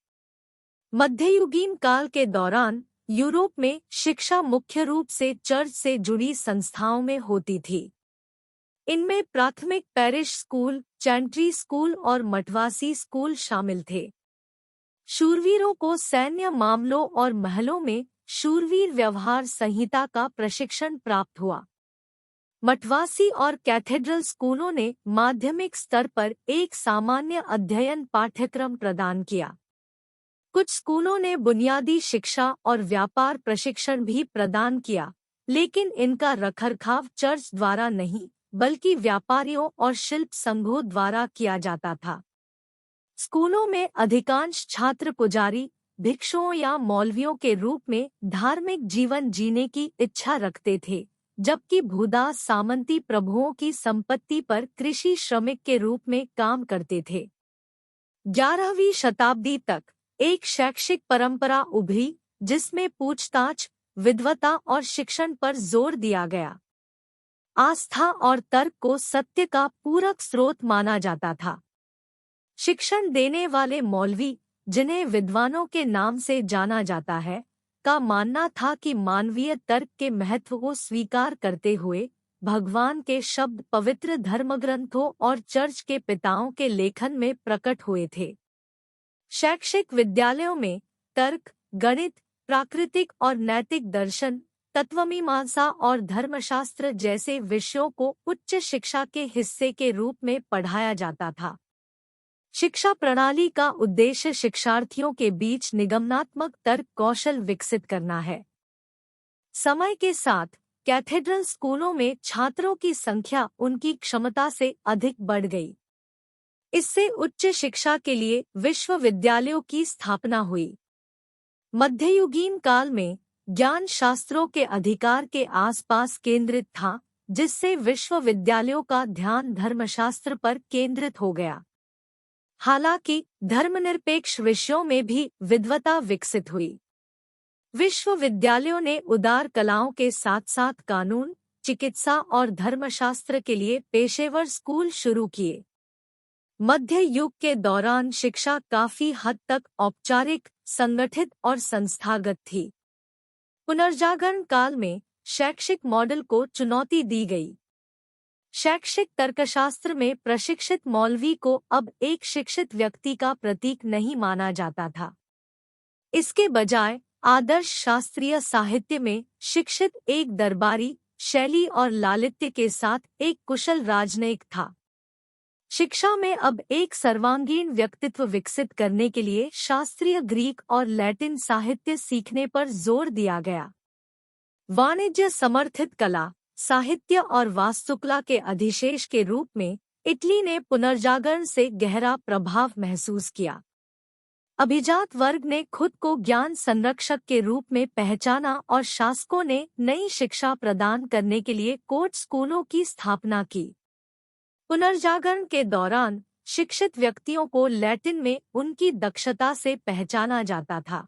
मध्ययुगीन काल के दौरान यूरोप में शिक्षा मुख्य रूप से चर्च से जुड़ी संस्थाओं में होती थी। इनमें प्राथमिक पैरिश स्कूल, चैंट्री स्कूल और मठवासी स्कूल शामिल थे। शूरवीरों को सैन्य मामलों और महलों में शूरवीर व्यवहार संहिता का प्रशिक्षण प्राप्त हुआ। मठवासी और कैथेड्रल स्कूलों ने माध्यमिक स्तर पर एक सामान्य अध्ययन पाठ्यक्रम प्रदान किया। कुछ स्कूलों ने बुनियादी शिक्षा और व्यापार प्रशिक्षण भी प्रदान किया, लेकिन इनका रखरखाव चर्च द्वारा नहीं, बल्कि व्यापारियों और शिल्प संघों द्वारा किया जाता था। स्कूलों में अधिकांश छात्र पुजारी, भिक्षुओं या मौलवियों के रूप में धार्मिक जीवन जीने की इच्छा रखते थे, जबकि भूदास सामंती प्रभुओं की संपत्ति पर कृषि श्रमिक के रूप में काम करते थे। 11वीं शताब्दी तक एक शैक्षिक परंपरा उभरी जिसमें पूछताछ, विद्वता और शिक्षण पर जोर दिया गया। आस्था और तर्क को सत्य का पूरक स्रोत माना जाता था। शिक्षण देने वाले मौलवी, जिन्हें विद्वानों के नाम से जाना जाता है, का मानना था कि मानवीय तर्क के महत्व को स्वीकार करते हुए भगवान के शब्द पवित्र धर्मग्रंथों और चर्च के पिताओं के लेखन में प्रकट हुए थे। शैक्षिक विद्यालयों में तर्क, गणित, प्राकृतिक और नैतिक दर्शन, तत्वमीमांसा और धर्मशास्त्र जैसे विषयों को उच्च शिक्षा के हिस्से के रूप में पढ़ाया जाता था। शिक्षा प्रणाली का उद्देश्य शिक्षार्थियों के बीच निगमनात्मक तर्क कौशल विकसित करना है। समय के साथ कैथेड्रल स्कूलों में छात्रों की संख्या उनकी क्षमता से अधिक बढ़ गई। इससे उच्च शिक्षा के लिए विश्वविद्यालयों की स्थापना हुई। मध्ययुगीन काल में ज्ञान शास्त्रों के अधिकार के आसपास केंद्रित था, जिससे विश्वविद्यालयों का ध्यान धर्मशास्त्र पर केंद्रित हो गया। हालांकि धर्मनिरपेक्ष विषयों में भी विद्वता विकसित हुई। विश्वविद्यालयों ने उदार कलाओं के साथ साथ कानून, चिकित्सा और धर्मशास्त्र के लिए पेशेवर स्कूल शुरू किए। मध्य युग के दौरान शिक्षा काफी हद तक औपचारिक, संगठित और संस्थागत थी। पुनर्जागरण काल में शैक्षिक मॉडल को चुनौती दी गई। शैक्षिक तर्कशास्त्र में प्रशिक्षित मौलवी को अब एक शिक्षित व्यक्ति का प्रतीक नहीं माना जाता था। इसके बजाय आदर्श शास्त्रीय साहित्य में शिक्षित एक दरबारी शैली और लालित्य के साथ एक कुशल राजनयिक था। शिक्षा में अब एक सर्वांगीण व्यक्तित्व विकसित करने के लिए शास्त्रीय ग्रीक और लैटिन साहित्य सीखने पर जोर दिया गया। वाणिज्य समर्थित कला, साहित्य और वास्तुकला के अधिशेष के रूप में इटली ने पुनर्जागरण से गहरा प्रभाव महसूस किया। अभिजात वर्ग ने खुद को ज्ञान संरक्षक के रूप में पहचाना और शासकों ने नई शिक्षा प्रदान करने के लिए कोर्ट स्कूलों की स्थापना की। पुनर्जागरण के दौरान शिक्षित व्यक्तियों को लैटिन में उनकी दक्षता से पहचाना जाता था।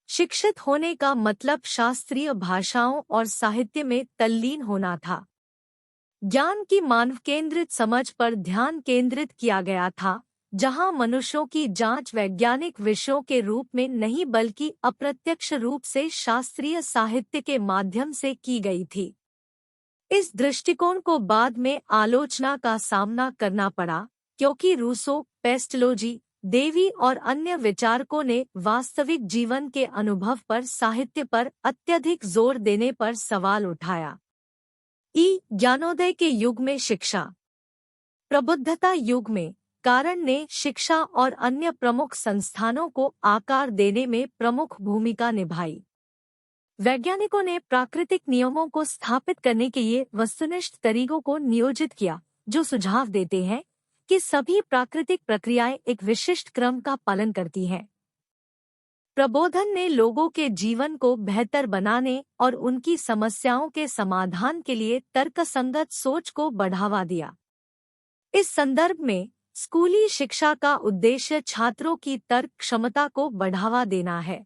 शिक्षित होने का मतलब शास्त्रीय भाषाओं और साहित्य में तल्लीन होना था। ज्ञान की मानव केंद्रित समझ पर ध्यान केंद्रित किया गया था, जहां मनुष्यों की जांच वैज्ञानिक विषयों के रूप में नहीं बल्कि अप्रत्यक्ष रूप से शास्त्रीय साहित्य के माध्यम से की गई थी। इस दृष्टिकोण को बाद में आलोचना का सामना करना पड़ा, क्योंकि रूसो, पेस्टलोजी, देवी और अन्य विचारकों ने वास्तविक जीवन के अनुभव पर साहित्य पर अत्यधिक जोर देने पर सवाल उठाया। ज्ञानोदय के युग में शिक्षा। प्रबुद्धता युग में कारण ने शिक्षा और अन्य प्रमुख संस्थानों को आकार देने में प्रमुख भूमिका निभाई। वैज्ञानिकों ने प्राकृतिक नियमों को स्थापित करने के लिए वस्तुनिष्ठ तरीकों को नियोजित किया, जो सुझाव देते हैं कि सभी प्राकृतिक प्रक्रियाएं एक विशिष्ट क्रम का पालन करती हैं। प्रबोधन ने लोगों के जीवन को बेहतर बनाने और उनकी समस्याओं के समाधान के लिए तर्कसंगत सोच को बढ़ावा दिया। इस संदर्भ में स्कूली शिक्षा का उद्देश्य छात्रों की तर्क क्षमता को बढ़ावा देना है।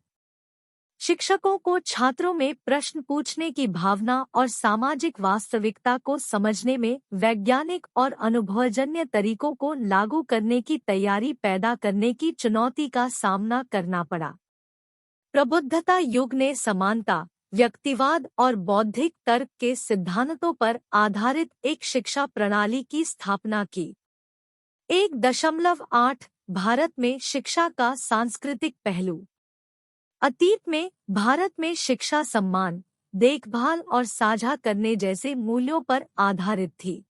शिक्षकों को छात्रों में प्रश्न पूछने की भावना और सामाजिक वास्तविकता को समझने में वैज्ञानिक और अनुभवजन्य तरीकों को लागू करने की तैयारी पैदा करने की चुनौती का सामना करना पड़ा। प्रबुद्धता युग ने समानता, व्यक्तिवाद और बौद्धिक तर्क के सिद्धांतों पर आधारित एक शिक्षा प्रणाली की स्थापना की। 1.8 भारत में शिक्षा का सांस्कृतिक पहलू। अतीत में भारत में शिक्षा सम्मान, देखभाल और साझा करने जैसे मूल्यों पर आधारित थी।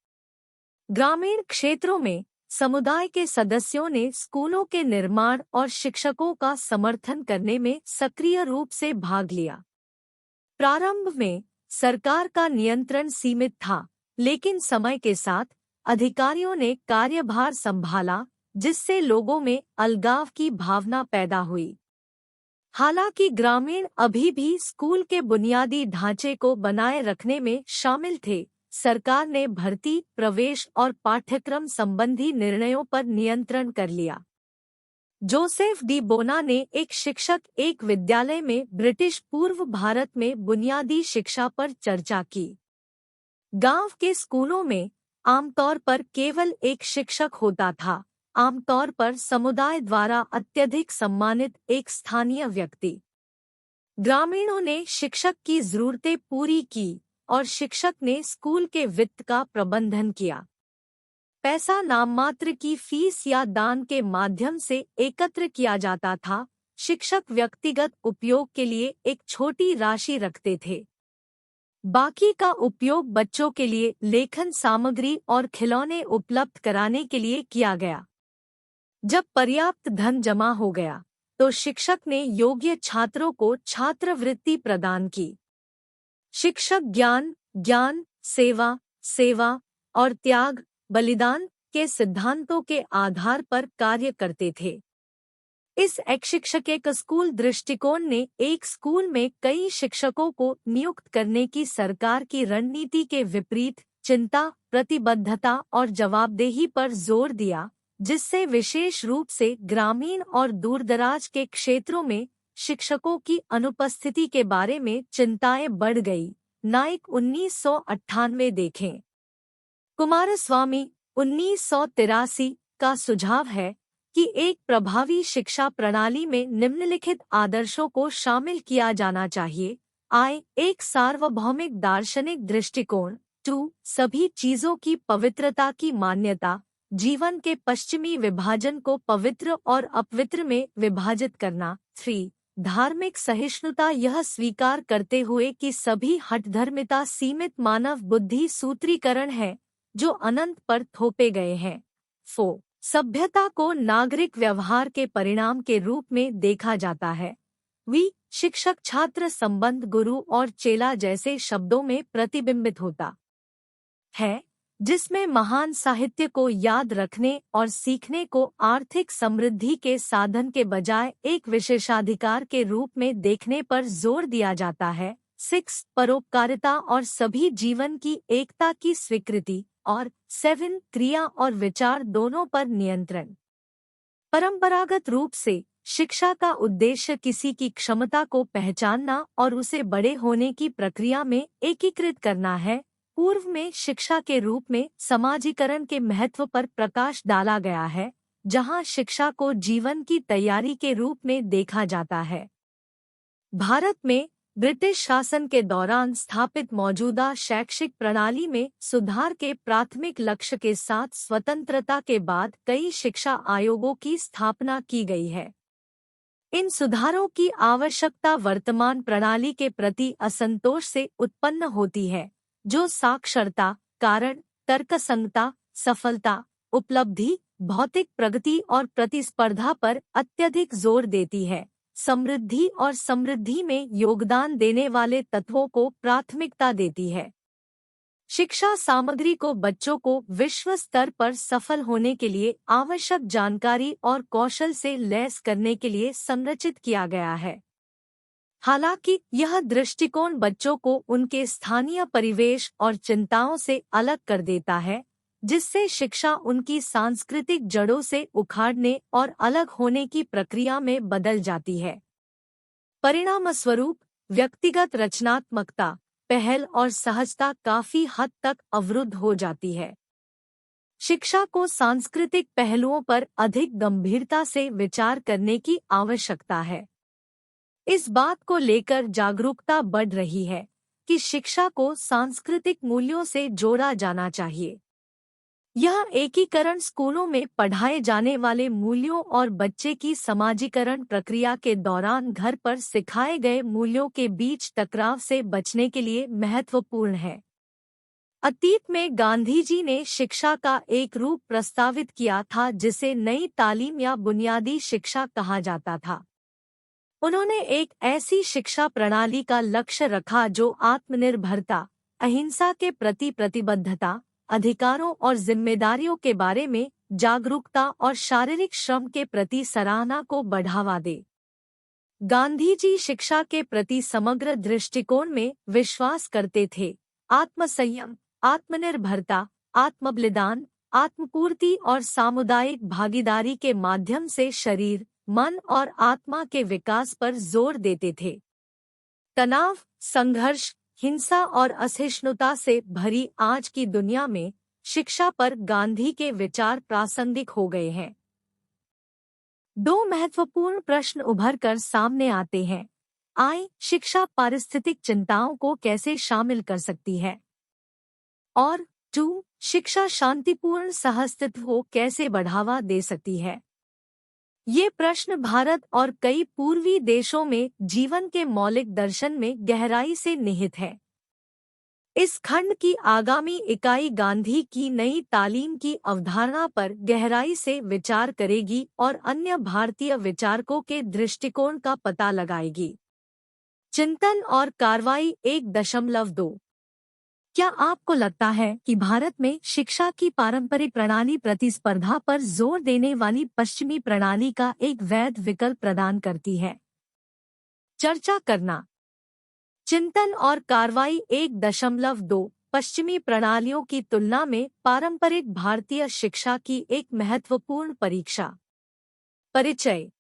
ग्रामीण क्षेत्रों में समुदाय के सदस्यों ने स्कूलों के निर्माण और शिक्षकों का समर्थन करने में सक्रिय रूप से भाग लिया। प्रारंभ में सरकार का नियंत्रण सीमित था, लेकिन समय के साथ अधिकारियों ने कार्यभार संभाला, जिससे लोगों में अलगाव की भावना पैदा हुई। हालांकि ग्रामीण अभी भी स्कूल के बुनियादी ढांचे को बनाए रखने में शामिल थे, सरकार ने भर्ती, प्रवेश और पाठ्यक्रम संबंधी निर्णयों पर नियंत्रण कर लिया। जोसेफ डी बोना ने एक शिक्षक एक विद्यालय में ब्रिटिश पूर्व भारत में बुनियादी शिक्षा पर चर्चा की। गांव के स्कूलों में आमतौर पर केवल एक शिक्षक होता था, आमतौर पर समुदाय द्वारा अत्यधिक सम्मानित एक स्थानीय व्यक्ति। ग्रामीणों ने शिक्षक की जरूरतें पूरी की और शिक्षक ने स्कूल के वित्त का प्रबंधन किया। पैसा नाममात्र की फीस या दान के माध्यम से एकत्र किया जाता था। शिक्षक व्यक्तिगत उपयोग के लिए एक छोटी राशि रखते थे। बाकी का उपयोग बच्चों के लिए लेखन सामग्री और खिलौने उपलब्ध कराने के लिए किया गया। जब पर्याप्त धन जमा हो गया, तो शिक्षक ने योग्य छात्रों को छात्रवृत्ति प्रदान की। शिक्षक ज्ञान, सेवा और त्याग, बलिदान के सिद्धांतों के आधार पर कार्य करते थे। इस एक शिक्षक स्कूल दृष्टिकोण ने एक स्कूल में कई शिक्षकों को नियुक्त करने की सरकार की रणनीति के विपरीत चिंता, प्रतिबद्धता और जवाबदेही पर जोर दिया, जिससे विशेष रूप से ग्रामीण और दूरदराज के क्षेत्रों में शिक्षकों की अनुपस्थिति के बारे में चिंताएं बढ़ गई। नाइक 1998 देखें। कुमारस्वामी 1983 का सुझाव है कि एक प्रभावी शिक्षा प्रणाली में निम्नलिखित आदर्शों को शामिल किया जाना चाहिए। एक सार्वभौमिक दार्शनिक दृष्टिकोण। 2 सभी चीजों की पवित्रता की मान्यता, जीवन के पश्चिमी विभाजन को पवित्र और अपवित्र में विभाजित करना। 3 धार्मिक सहिष्णुता, यह स्वीकार करते हुए कि सभी हठधर्मिता सीमित मानव बुद्धि सूत्रीकरण है जो अनंत पर थोपे गए हैं। 4 सभ्यता को नागरिक व्यवहार के परिणाम के रूप में देखा जाता है। शिक्षक छात्र संबंध गुरु और चेला जैसे शब्दों में प्रतिबिंबित होता है, जिसमें महान साहित्य को याद रखने और सीखने को आर्थिक समृद्धि के साधन के बजाय एक विशेषाधिकार के रूप में देखने पर जोर दिया जाता है। 6 परोपकारिता और सभी जीवन की एकता की स्वीकृति। और 7 क्रिया और विचार दोनों पर नियंत्रण। परंपरागत रूप से शिक्षा का उद्देश्य किसी की क्षमता को पहचानना और उसे बड़े होने की प्रक्रिया में एकीकृत करना है। पूर्व में शिक्षा के रूप में समाजीकरण के महत्व पर प्रकाश डाला गया है, जहां शिक्षा को जीवन की तैयारी के रूप में देखा जाता है। भारत में ब्रिटिश शासन के दौरान स्थापित मौजूदा शैक्षिक प्रणाली में सुधार के प्राथमिक लक्ष्य के साथ स्वतंत्रता के बाद कई शिक्षा आयोगों की स्थापना की गई है। इन सुधारों की आवश्यकता वर्तमान प्रणाली के प्रति असंतोष से उत्पन्न होती है, जो साक्षरता, कारण, तर्कसंगता, सफलता, उपलब्धि, भौतिक प्रगति और प्रतिस्पर्धा पर अत्यधिक जोर देती है। समृद्धि और समृद्धि में योगदान देने वाले तत्वों को प्राथमिकता देती है। शिक्षा सामग्री को बच्चों को विश्व स्तर पर सफल होने के लिए आवश्यक जानकारी और कौशल से लैस करने के लिए संरचित किया गया है। हालांकि यह दृष्टिकोण बच्चों को उनके स्थानीय परिवेश और चिंताओं से अलग कर देता है, जिससे शिक्षा उनकी सांस्कृतिक जड़ों से उखाड़ने और अलग होने की प्रक्रिया में बदल जाती है। परिणामस्वरूप व्यक्तिगत रचनात्मकता, पहल और सहजता काफी हद तक अवरुद्ध हो जाती है। शिक्षा को सांस्कृतिक पहलुओं पर अधिक गंभीरता से विचार करने की आवश्यकता है। इस बात को लेकर जागरूकता बढ़ रही है कि शिक्षा को सांस्कृतिक मूल्यों से जोड़ा जाना चाहिए। यह एकीकरण स्कूलों में पढ़ाए जाने वाले मूल्यों और बच्चे की समाजीकरण प्रक्रिया के दौरान घर पर सिखाए गए मूल्यों के बीच टकराव से बचने के लिए महत्वपूर्ण है। अतीत में गांधी जी ने शिक्षा का एक रूप प्रस्तावित किया था जिसे नई तालीम या बुनियादी शिक्षा कहा जाता था। उन्होंने एक ऐसी शिक्षा प्रणाली का लक्ष्य रखा जो आत्मनिर्भरता, अहिंसा के प्रति प्रतिबद्धता, अधिकारों और जिम्मेदारियों के बारे में जागरूकता और शारीरिक श्रम के प्रति सराहना को बढ़ावा दे। गांधी जी शिक्षा के प्रति समग्र दृष्टिकोण में विश्वास करते थे। आत्मसंयम, आत्मनिर्भरता, आत्मबलिदान, आत्मपूर्ति और सामुदायिक भागीदारी के माध्यम से शरीर, मन और आत्मा के विकास पर जोर देते थे। तनाव, संघर्ष, हिंसा और असहिष्णुता से भरी आज की दुनिया में शिक्षा पर गांधी के विचार प्रासंगिक हो गए हैं। दो महत्वपूर्ण प्रश्न उभर कर सामने आते हैं। शिक्षा पारिस्थितिक चिंताओं को कैसे शामिल कर सकती है? और 2. शिक्षा शांतिपूर्ण सहअस्तित्व को कैसे बढ़ावा दे सकती है? ये प्रश्न भारत और कई पूर्वी देशों में जीवन के मौलिक दर्शन में गहराई से निहित है। इस खंड की आगामी इकाई गांधी की नई तालीम की अवधारणा पर गहराई से विचार करेगी और अन्य भारतीय विचारकों के दृष्टिकोण का पता लगाएगी। चिंतन और कार्रवाई 1.2। क्या आपको लगता है कि भारत में शिक्षा की पारंपरिक प्रणाली प्रतिस्पर्धा पर जोर देने वाली पश्चिमी प्रणाली का एक वैध विकल्प प्रदान करती है? चर्चा करना। चिंतन और कार्रवाई 1.2 पश्चिमी प्रणालियों की तुलना में पारंपरिक भारतीय शिक्षा की एक महत्वपूर्ण परीक्षा। परिचय।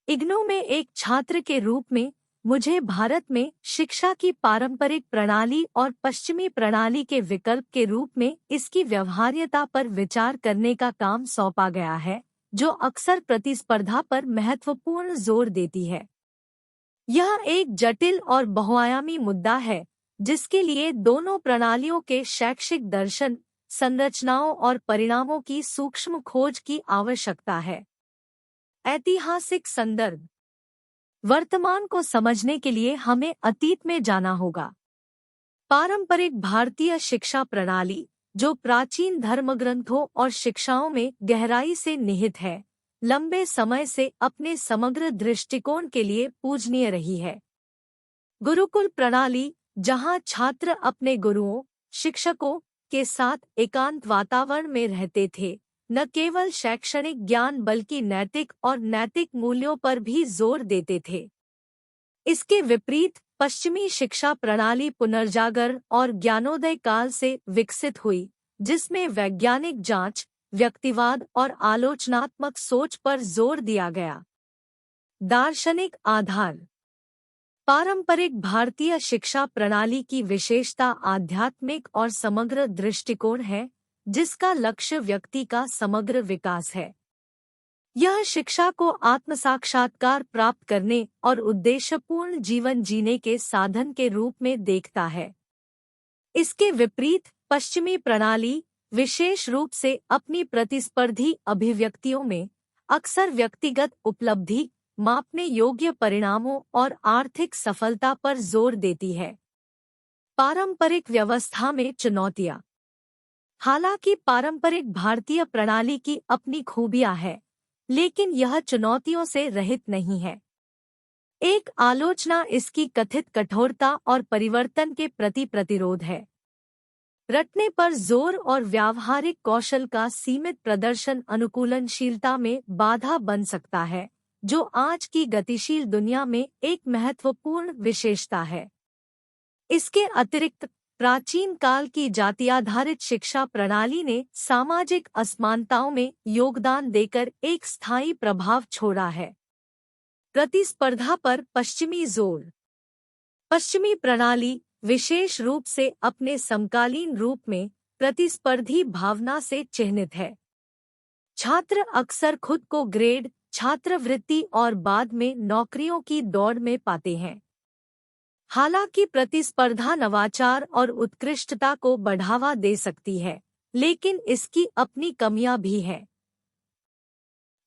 इग्नू में एक छात्र के रूप में मुझे भारत में शिक्षा की पारंपरिक प्रणाली और पश्चिमी प्रणाली के विकल्प के रूप में इसकी व्यवहार्यता पर विचार करने का काम सौंपा गया है, जो अक्सर प्रतिस्पर्धा पर महत्वपूर्ण जोर देती है। यह एक जटिल और बहुआयामी मुद्दा है, जिसके लिए दोनों प्रणालियों के शैक्षिक दर्शन, संरचनाओं और परिणामों की सूक्ष्म खोज की आवश्यकता है। ऐतिहासिक संदर्भ। वर्तमान को समझने के लिए हमें अतीत में जाना होगा। पारंपरिक भारतीय शिक्षा प्रणाली, जो प्राचीन धर्मग्रंथों और शिक्षाओं में गहराई से निहित है, लंबे समय से अपने समग्र दृष्टिकोण के लिए पूजनीय रही है। गुरुकुल प्रणाली, जहां छात्र अपने गुरुओं, शिक्षकों के साथ एकांत वातावरण में रहते थे, न केवल शैक्षणिक ज्ञान बल्कि नैतिक और नैतिक मूल्यों पर भी जोर देते थे। इसके विपरीत पश्चिमी शिक्षा प्रणाली पुनर्जागरण और ज्ञानोदय काल से विकसित हुई, जिसमें वैज्ञानिक जांच, व्यक्तिवाद और आलोचनात्मक सोच पर जोर दिया गया। दार्शनिक आधार। पारंपरिक भारतीय शिक्षा प्रणाली की विशेषता आध्यात्मिक और समग्र दृष्टिकोण है, जिसका लक्ष्य व्यक्ति का समग्र विकास है। यह शिक्षा को आत्मसाक्षात्कार प्राप्त करने और उद्देश्यपूर्ण जीवन जीने के साधन के रूप में देखता है। इसके विपरीत पश्चिमी प्रणाली विशेष रूप से अपनी प्रतिस्पर्धी अभिव्यक्तियों में अक्सर व्यक्तिगत उपलब्धि, मापने योग्य परिणामों और आर्थिक सफलता पर जोर देती है। पारंपरिक व्यवस्था में चुनौतियां। हालांकि पारंपरिक भारतीय प्रणाली की अपनी खूबियां हैं, लेकिन यह चुनौतियों से रहित नहीं है। एक आलोचना इसकी कथित कठोरता और परिवर्तन के प्रति प्रतिरोध है। रटने पर जोर और व्यावहारिक कौशल का सीमित प्रदर्शन अनुकूलनशीलता में बाधा बन सकता है, जो आज की गतिशील दुनिया में एक महत्वपूर्ण विशेषता है। इसके अतिरिक्त प्राचीन काल की जाति-आधारित शिक्षा प्रणाली ने सामाजिक असमानताओं में योगदान देकर एक स्थायी प्रभाव छोड़ा है। प्रतिस्पर्धा पर पश्चिमी जोर। पश्चिमी प्रणाली विशेष रूप से अपने समकालीन रूप में प्रतिस्पर्धी भावना से चिह्नित है। छात्र अक्सर खुद को ग्रेड, छात्रवृत्ति और बाद में नौकरियों की दौड़ में पाते हैं। हालांकि प्रतिस्पर्धा नवाचार और उत्कृष्टता को बढ़ावा दे सकती है, लेकिन इसकी अपनी कमियां भी हैं।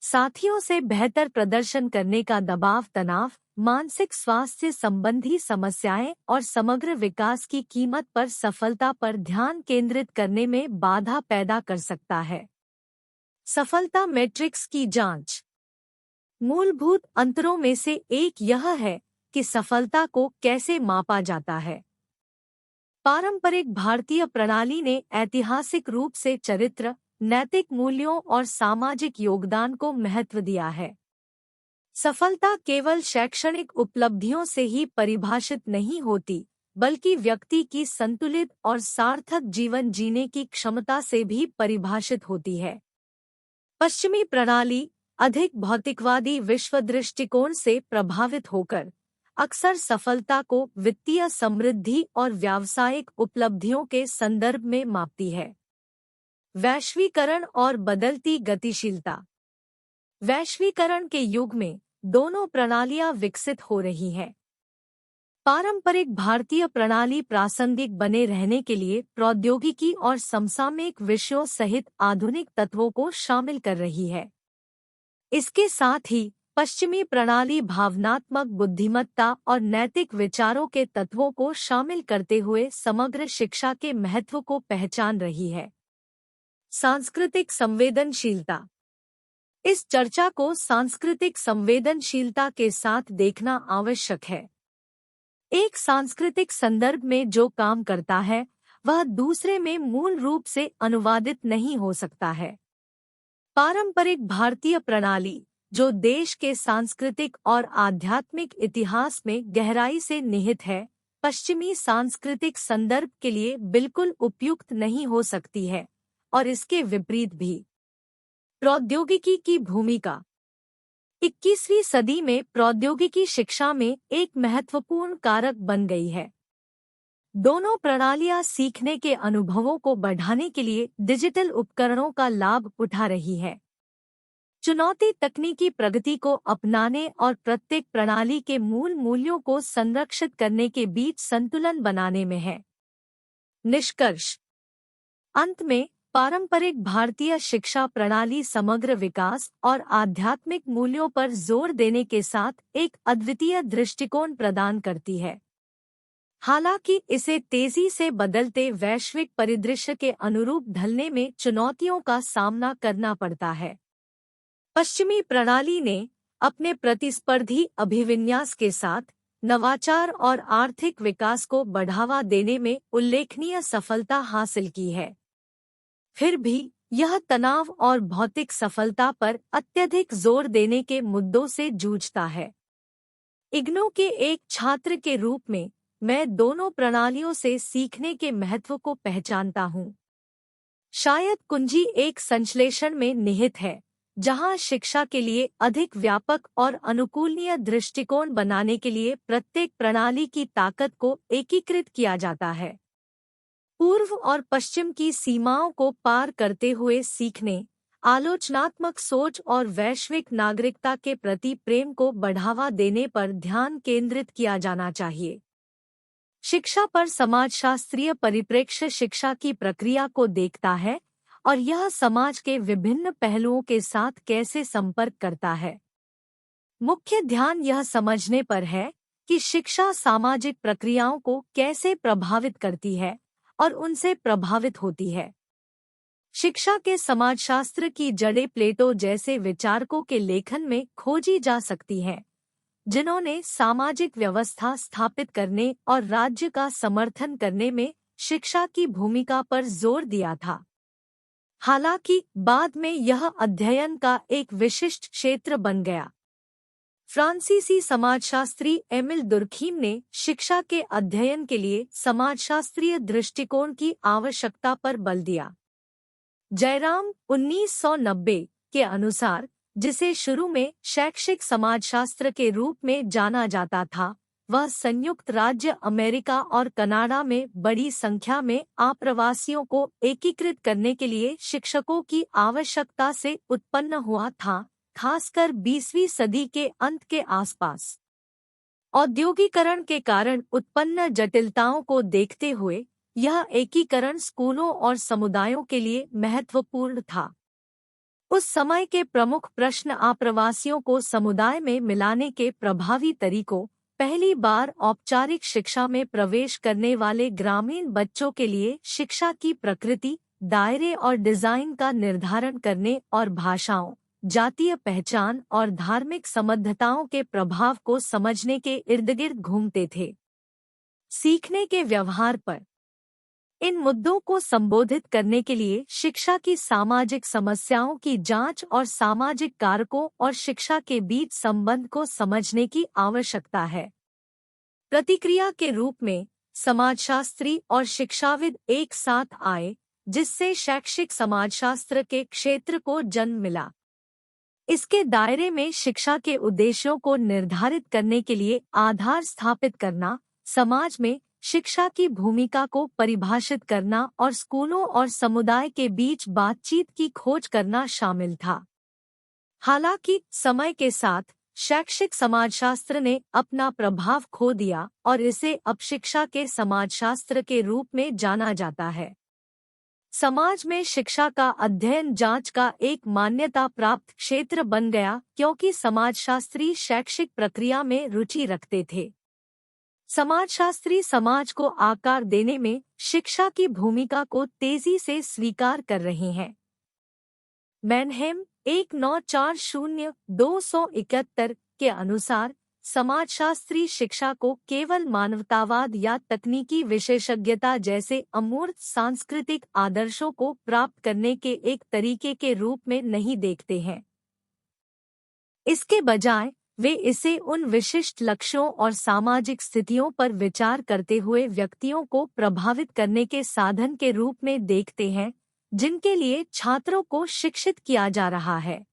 साथियों से बेहतर प्रदर्शन करने का दबाव, तनाव, मानसिक स्वास्थ्य संबंधी समस्याएं और समग्र विकास की कीमत पर सफलता पर ध्यान केंद्रित करने में बाधा पैदा कर सकता है। सफलता मैट्रिक्स की जांच। मूलभूत अंतरों में से एक यह है कि सफलता को कैसे मापा जाता है। पारंपरिक भारतीय प्रणाली ने ऐतिहासिक रूप से चरित्र, नैतिक मूल्यों और सामाजिक योगदान को महत्व दिया है। सफलता केवल शैक्षणिक उपलब्धियों से ही परिभाषित नहीं होती, बल्कि व्यक्ति की संतुलित और सार्थक जीवन जीने की क्षमता से भी परिभाषित होती है। पश्चिमी प्रणाली अधिक भौतिकवादी विश्व दृष्टिकोण से प्रभावित होकर अक्सर सफलता को वित्तीय समृद्धि और व्यावसायिक उपलब्धियों के संदर्भ में मापती है। वैश्वीकरण और बदलती गतिशीलता। वैश्वीकरण के युग में दोनों प्रणालियां विकसित हो रही हैं। पारंपरिक भारतीय प्रणाली प्रासंगिक बने रहने के लिए प्रौद्योगिकी और समसामयिक विषयों सहित आधुनिक तत्वों को शामिल कर रही है। इसके साथ ही पश्चिमी प्रणाली भावनात्मक बुद्धिमत्ता और नैतिक विचारों के तत्वों को शामिल करते हुए समग्र शिक्षा के महत्व को पहचान रही है। सांस्कृतिक संवेदनशीलता। इस चर्चा को सांस्कृतिक संवेदनशीलता के साथ देखना आवश्यक है। एक सांस्कृतिक संदर्भ में जो काम करता है, वह दूसरे में मूल रूप से अनुवादित नहीं हो सकता है। पारंपरिक भारतीय प्रणाली, जो देश के सांस्कृतिक और आध्यात्मिक इतिहास में गहराई से निहित है, पश्चिमी सांस्कृतिक संदर्भ के लिए बिल्कुल उपयुक्त नहीं हो सकती है, और इसके विपरीत भी। प्रौद्योगिकी की भूमिका। 21वीं सदी में प्रौद्योगिकी शिक्षा में एक महत्वपूर्ण कारक बन गई है। दोनों प्रणालियां सीखने के अनुभवों को बढ़ाने के लिए डिजिटल उपकरणों का लाभ उठा रही है। चुनौती तकनीकी प्रगति को अपनाने और प्रत्येक प्रणाली के मूल मूल्यों को संरक्षित करने के बीच संतुलन बनाने में है। निष्कर्ष। अंत में पारंपरिक भारतीय शिक्षा प्रणाली समग्र विकास और आध्यात्मिक मूल्यों पर जोर देने के साथ एक अद्वितीय दृष्टिकोण प्रदान करती है। हालांकि इसे तेजी से बदलते वैश्विक परिदृश्य के अनुरूप ढलने में चुनौतियों का सामना करना पड़ता है। पश्चिमी प्रणाली ने अपने प्रतिस्पर्धी अभिविन्यास के साथ नवाचार और आर्थिक विकास को बढ़ावा देने में उल्लेखनीय सफलता हासिल की है। फिर भी यह तनाव और भौतिक सफलता पर अत्यधिक जोर देने के मुद्दों से जूझता है। इग्नू के एक छात्र के रूप में मैं दोनों प्रणालियों से सीखने के महत्व को पहचानता हूँ। शायद कुंजी एक संश्लेषण में निहित है, जहां शिक्षा के लिए अधिक व्यापक और अनुकूलनीय दृष्टिकोण बनाने के लिए प्रत्येक प्रणाली की ताकत को एकीकृत किया जाता है। पूर्व और पश्चिम की सीमाओं को पार करते हुए सीखने, आलोचनात्मक सोच और वैश्विक नागरिकता के प्रति प्रेम को बढ़ावा देने पर ध्यान केंद्रित किया जाना चाहिए। शिक्षा पर समाजशास्त्रीय परिप्रेक्ष्य शिक्षा की प्रक्रिया को देखता है और यह समाज के विभिन्न पहलुओं के साथ कैसे संपर्क करता है। मुख्य ध्यान यह समझने पर है कि शिक्षा सामाजिक प्रक्रियाओं को कैसे प्रभावित करती है और उनसे प्रभावित होती है। शिक्षा के समाजशास्त्र की जड़ें प्लेटो जैसे विचारकों के लेखन में खोजी जा सकती हैं, जिन्होंने सामाजिक व्यवस्था स्थापित करने और राज्य का समर्थन करने में शिक्षा की भूमिका पर जोर दिया था। हालांकि बाद में यह अध्ययन का एक विशिष्ट क्षेत्र बन गया। फ्रांसीसी समाजशास्त्री एमिल दुर्खीम ने शिक्षा के अध्ययन के लिए समाजशास्त्रीय दृष्टिकोण की आवश्यकता पर बल दिया। जयराम 1990 के अनुसार, जिसे शुरू में शैक्षिक समाजशास्त्र के रूप में जाना जाता था, वह संयुक्त राज्य अमेरिका और कनाडा में बड़ी संख्या में आप्रवासियों को एकीकृत करने के लिए शिक्षकों की आवश्यकता से उत्पन्न हुआ था, खासकर 20वीं सदी के अंत के आसपास। औद्योगिकरण के कारण उत्पन्न जटिलताओं को देखते हुए यह एकीकरण स्कूलों और समुदायों के लिए महत्वपूर्ण था। उस समय के प्रमुख प्रश्न आप्रवासियों को समुदाय में मिलाने के प्रभावी तरीकों, पहली बार औपचारिक शिक्षा में प्रवेश करने वाले ग्रामीण बच्चों के लिए शिक्षा की प्रकृति, दायरे और डिजाइन का निर्धारण करने और भाषाओं, जातीय पहचान और धार्मिक संबद्धताओं के प्रभाव को समझने के इर्दगिर्द घूमते थे। सीखने के व्यवहार पर इन मुद्दों को संबोधित करने के लिए शिक्षा की सामाजिक समस्याओं की जांच और सामाजिक कारकों और शिक्षा के बीच संबंध को समझने की आवश्यकता है। प्रतिक्रिया के रूप में समाजशास्त्री और शिक्षाविद एक साथ आए, जिससे शैक्षिक समाजशास्त्र के क्षेत्र को जन्म मिला। इसके दायरे में शिक्षा के उद्देश्यों को निर्धारित करने के लिए आधार स्थापित करना, समाज में शिक्षा की भूमिका को परिभाषित करना और स्कूलों और समुदाय के बीच बातचीत की खोज करना शामिल था। हालांकि समय के साथ शैक्षिक समाजशास्त्र ने अपना प्रभाव खो दिया और इसे अब शिक्षा के समाजशास्त्र के रूप में जाना जाता है। समाज में शिक्षा का अध्ययन जांच का एक मान्यता प्राप्त क्षेत्र बन गया, क्योंकि समाजशास्त्री शैक्षिक प्रक्रिया में रुचि रखते थे। समाजशास्त्री समाज को आकार देने में शिक्षा की भूमिका को तेजी से स्वीकार कर रहे हैं। मैनहेम 1940-271 के अनुसार समाजशास्त्री शिक्षा को केवल मानवतावाद या तकनीकी विशेषज्ञता जैसे अमूर्त सांस्कृतिक आदर्शों को प्राप्त करने के एक तरीके के रूप में नहीं देखते हैं। इसके बजाय वे इसे उन विशिष्ट लक्ष्यों और सामाजिक स्थितियों पर विचार करते हुए व्यक्तियों को प्रभावित करने के साधन के रूप में देखते हैं, जिनके लिए छात्रों को शिक्षित किया जा रहा है।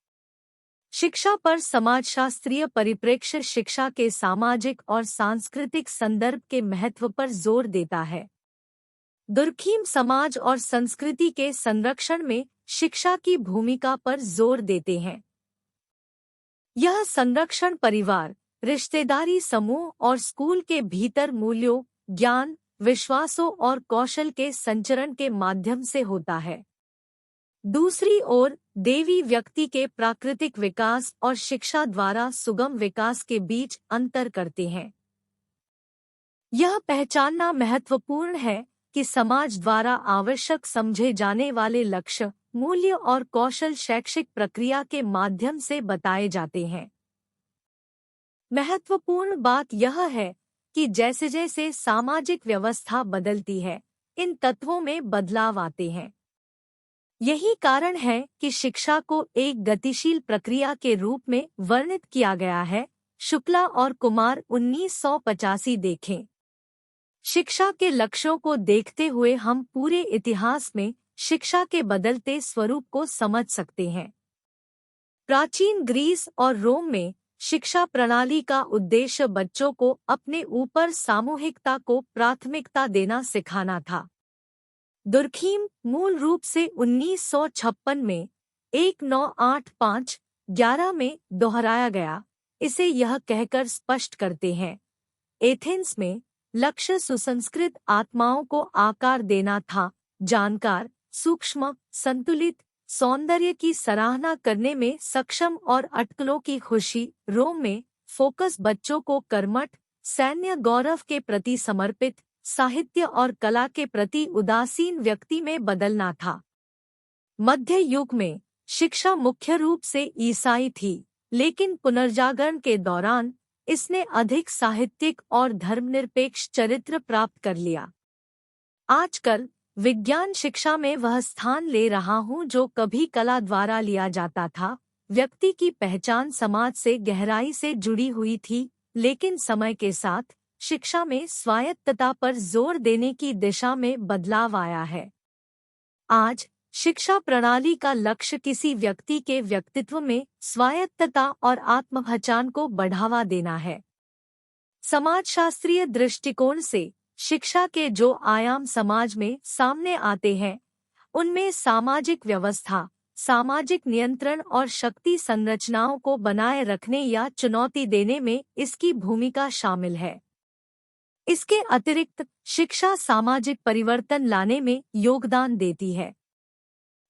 शिक्षा पर समाजशास्त्रीय परिप्रेक्ष्य शिक्षा के सामाजिक और सांस्कृतिक संदर्भ के महत्व पर जोर देता है। दुर्खीम समाज और संस्कृति के संरक्षण में शिक्षा की भूमिका पर जोर देते हैं। यह संरक्षण परिवार, रिश्तेदारी समूह और स्कूल के भीतर मूल्यों, ज्ञान, विश्वासों और कौशल के संचरण के माध्यम से होता है। दूसरी ओर, देवी व्यक्ति के प्राकृतिक विकास और शिक्षा द्वारा सुगम विकास के बीच अंतर करते हैं। यह पहचानना महत्वपूर्ण है कि समाज द्वारा आवश्यक समझे जाने वाले लक्ष्य, मूल्य और कौशल शैक्षिक प्रक्रिया के माध्यम से बताए जाते हैं। महत्वपूर्ण बात यह है कि जैसे जैसे सामाजिक व्यवस्था बदलती है, इन तत्वों में बदलाव आते हैं। यही कारण है कि शिक्षा को एक गतिशील प्रक्रिया के रूप में वर्णित किया गया है। शुक्ला और कुमार 1985 देखें। शिक्षा के लक्ष्यों को देखते हुए हम पूरे इतिहास में शिक्षा के बदलते स्वरूप को समझ सकते हैं। प्राचीन ग्रीस और रोम में शिक्षा प्रणाली का उद्देश्य बच्चों को अपने ऊपर सामूहिकता को प्राथमिकता देना सिखाना था। दुर्खीम मूल रूप से 1956 में 1985-11 में दोहराया गया। इसे यह कहकर स्पष्ट करते हैं, एथेंस में लक्ष्य सुसंस्कृत आत्माओं को आकार देना था, जानकार, सूक्ष्म, संतुलित, सौंदर्य की सराहना करने में सक्षम और अटकलों की खुशी। रोम में फोकस बच्चों को कर्मठ, सैन्य गौरव के प्रति समर्पित, साहित्य और कला के प्रति उदासीन व्यक्ति में बदलना था। मध्य युग में शिक्षा मुख्य रूप से ईसाई थी, लेकिन पुनर्जागरण के दौरान इसने अधिक साहित्यिक और धर्मनिरपेक्ष चरित्र प्राप्त कर लिया। आजकल विज्ञान शिक्षा में वह स्थान ले रहा हूँ जो कभी कला द्वारा लिया जाता था। व्यक्ति की पहचान समाज से गहराई से जुड़ी हुई थी, लेकिन समय के साथ शिक्षा में स्वायत्तता पर जोर देने की दिशा में बदलाव आया है। आज शिक्षा प्रणाली का लक्ष्य किसी व्यक्ति के व्यक्तित्व में स्वायत्तता और आत्मपहचान को बढ़ावा देना है। समाजशास्त्रीय दृष्टिकोण से शिक्षा के जो आयाम समाज में सामने आते हैं, उनमें सामाजिक व्यवस्था, सामाजिक नियंत्रण और शक्ति संरचनाओं को बनाए रखने या चुनौती देने में इसकी भूमिका शामिल है। इसके अतिरिक्त शिक्षा सामाजिक परिवर्तन लाने में योगदान देती है।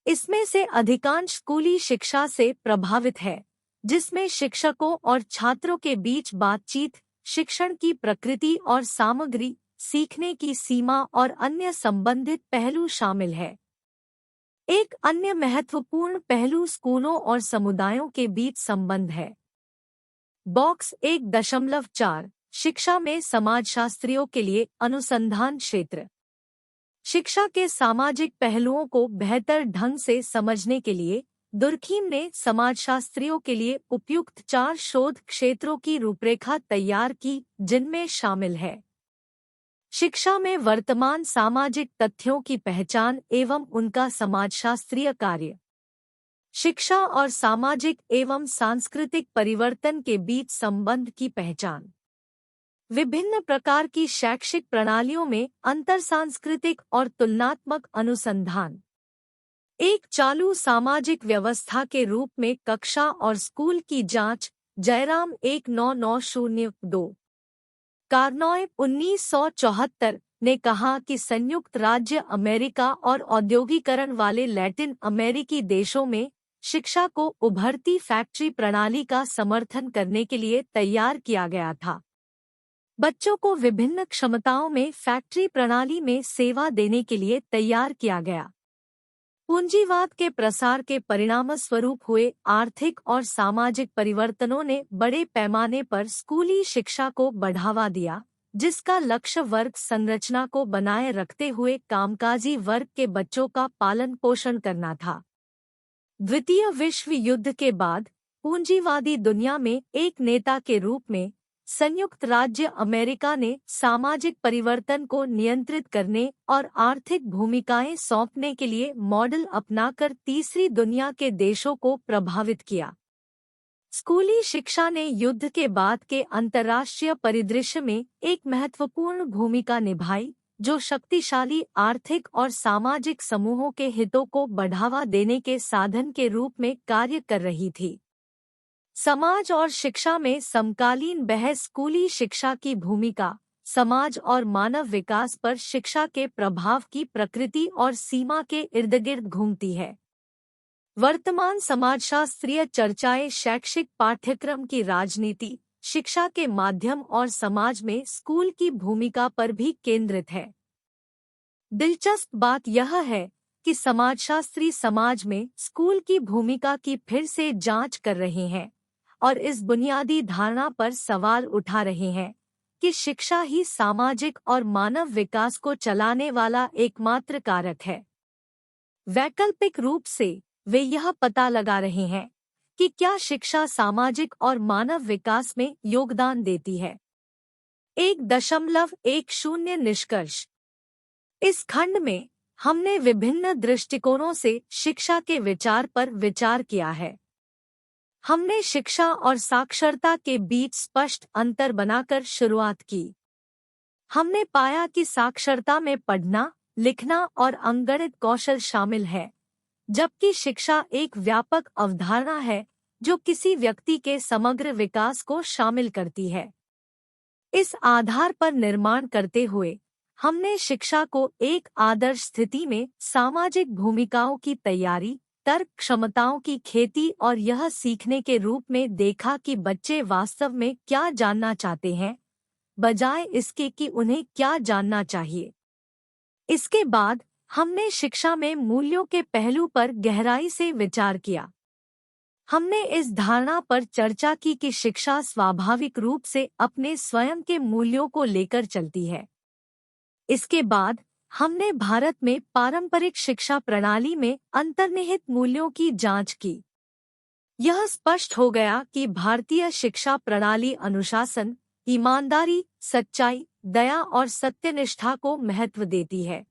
इसमें से अधिकांश स्कूली शिक्षा से प्रभावित है, जिसमें शिक्षकों और छात्रों के बीच बातचीत, शिक्षण की प्रकृति और सामग्री, सीखने की सीमा और अन्य संबंधित पहलू शामिल है। एक अन्य महत्वपूर्ण पहलू स्कूलों और समुदायों के बीच संबंध है। बॉक्स 1.4 शिक्षा में समाजशास्त्रियों के लिए अनुसंधान क्षेत्र। शिक्षा के सामाजिक पहलुओं को बेहतर ढंग से समझने के लिए दुर्खीम ने समाजशास्त्रियों के लिए उपयुक्त 4 शोध क्षेत्रों की रूपरेखा तैयार की, जिनमें शामिल है शिक्षा में वर्तमान सामाजिक तथ्यों की पहचान एवं उनका समाजशास्त्रीय कार्य, शिक्षा और सामाजिक एवं सांस्कृतिक परिवर्तन के बीच संबंध की पहचान, विभिन्न प्रकार की शैक्षिक प्रणालियों में अंतरसांस्कृतिक और तुलनात्मक अनुसंधान, एक चालू सामाजिक व्यवस्था के रूप में कक्षा और स्कूल की जांच। जयराम 1992। कार्नोय 1974 ने कहा कि संयुक्त राज्य अमेरिका और औद्योगिकरण वाले लैटिन अमेरिकी देशों में शिक्षा को उभरती फैक्ट्री प्रणाली का समर्थन करने के लिए तैयार किया गया था। बच्चों को विभिन्न क्षमताओं में फैक्ट्री प्रणाली में सेवा देने के लिए तैयार किया गया। पूंजीवाद के प्रसार के परिणामस्वरूप हुए आर्थिक और सामाजिक परिवर्तनों ने बड़े पैमाने पर स्कूली शिक्षा को बढ़ावा दिया, जिसका लक्ष्य वर्ग संरचना को बनाए रखते हुए कामकाजी वर्ग के बच्चों का पालन पोषण करना था। द्वितीय विश्व युद्ध के बाद पूंजीवादी दुनिया में एक नेता के रूप में संयुक्त राज्य अमेरिका ने सामाजिक परिवर्तन को नियंत्रित करने और आर्थिक भूमिकाएं सौंपने के लिए मॉडल अपनाकर तीसरी दुनिया के देशों को प्रभावित किया। स्कूली शिक्षा ने युद्ध के बाद के अंतर्राष्ट्रीय परिदृश्य में एक महत्वपूर्ण भूमिका निभाई, जो शक्तिशाली आर्थिक और सामाजिक समूहों के हितों को बढ़ावा देने के साधन के रूप में कार्य कर रही थी। समाज और शिक्षा में समकालीन बहस स्कूली शिक्षा की भूमिका, समाज और मानव विकास पर शिक्षा के प्रभाव की प्रकृति और सीमा के इर्दगिर्द घूमती है। वर्तमान समाजशास्त्रीय चर्चाएं शैक्षिक पाठ्यक्रम की राजनीति, शिक्षा के माध्यम और समाज में स्कूल की भूमिका पर भी केंद्रित है। दिलचस्प बात यह है कि समाजशास्त्री समाज में स्कूल की भूमिका की फिर से जांच कर रहे हैं और इस बुनियादी धारणा पर सवाल उठा रहे हैं कि शिक्षा ही सामाजिक और मानव विकास को चलाने वाला एकमात्र कारक है। वैकल्पिक रूप से वे यह पता लगा रहे हैं कि क्या शिक्षा सामाजिक और मानव विकास में योगदान देती है। 1.10 निष्कर्ष। इस खंड में हमने विभिन्न दृष्टिकोणों से शिक्षा के विचार पर विचार किया है। हमने शिक्षा और साक्षरता के बीच स्पष्ट अंतर बनाकर शुरुआत की। हमने पाया कि साक्षरता में पढ़ना, लिखना और अंकगणित कौशल शामिल है, जबकि शिक्षा एक व्यापक अवधारणा है जो किसी व्यक्ति के समग्र विकास को शामिल करती है। इस आधार पर निर्माण करते हुए हमने शिक्षा को एक आदर्श स्थिति में सामाजिक भूमिकाओं की तैयारी, तर्क क्षमताओं की खेती और यह सीखने के रूप में देखा कि बच्चे वास्तव में क्या जानना चाहते हैं, बजाय इसके कि उन्हें क्या जानना चाहिए। इसके बाद हमने शिक्षा में मूल्यों के पहलू पर गहराई से विचार किया। हमने इस धारणा पर चर्चा की कि शिक्षा स्वाभाविक रूप से अपने स्वयं के मूल्यों को लेकर चलती है। इसके बाद हमने भारत में पारंपरिक शिक्षा प्रणाली में अंतर्निहित मूल्यों की जांच की। यह स्पष्ट हो गया कि भारतीय शिक्षा प्रणाली अनुशासन, ईमानदारी, सच्चाई, दया और सत्यनिष्ठा को महत्व देती है।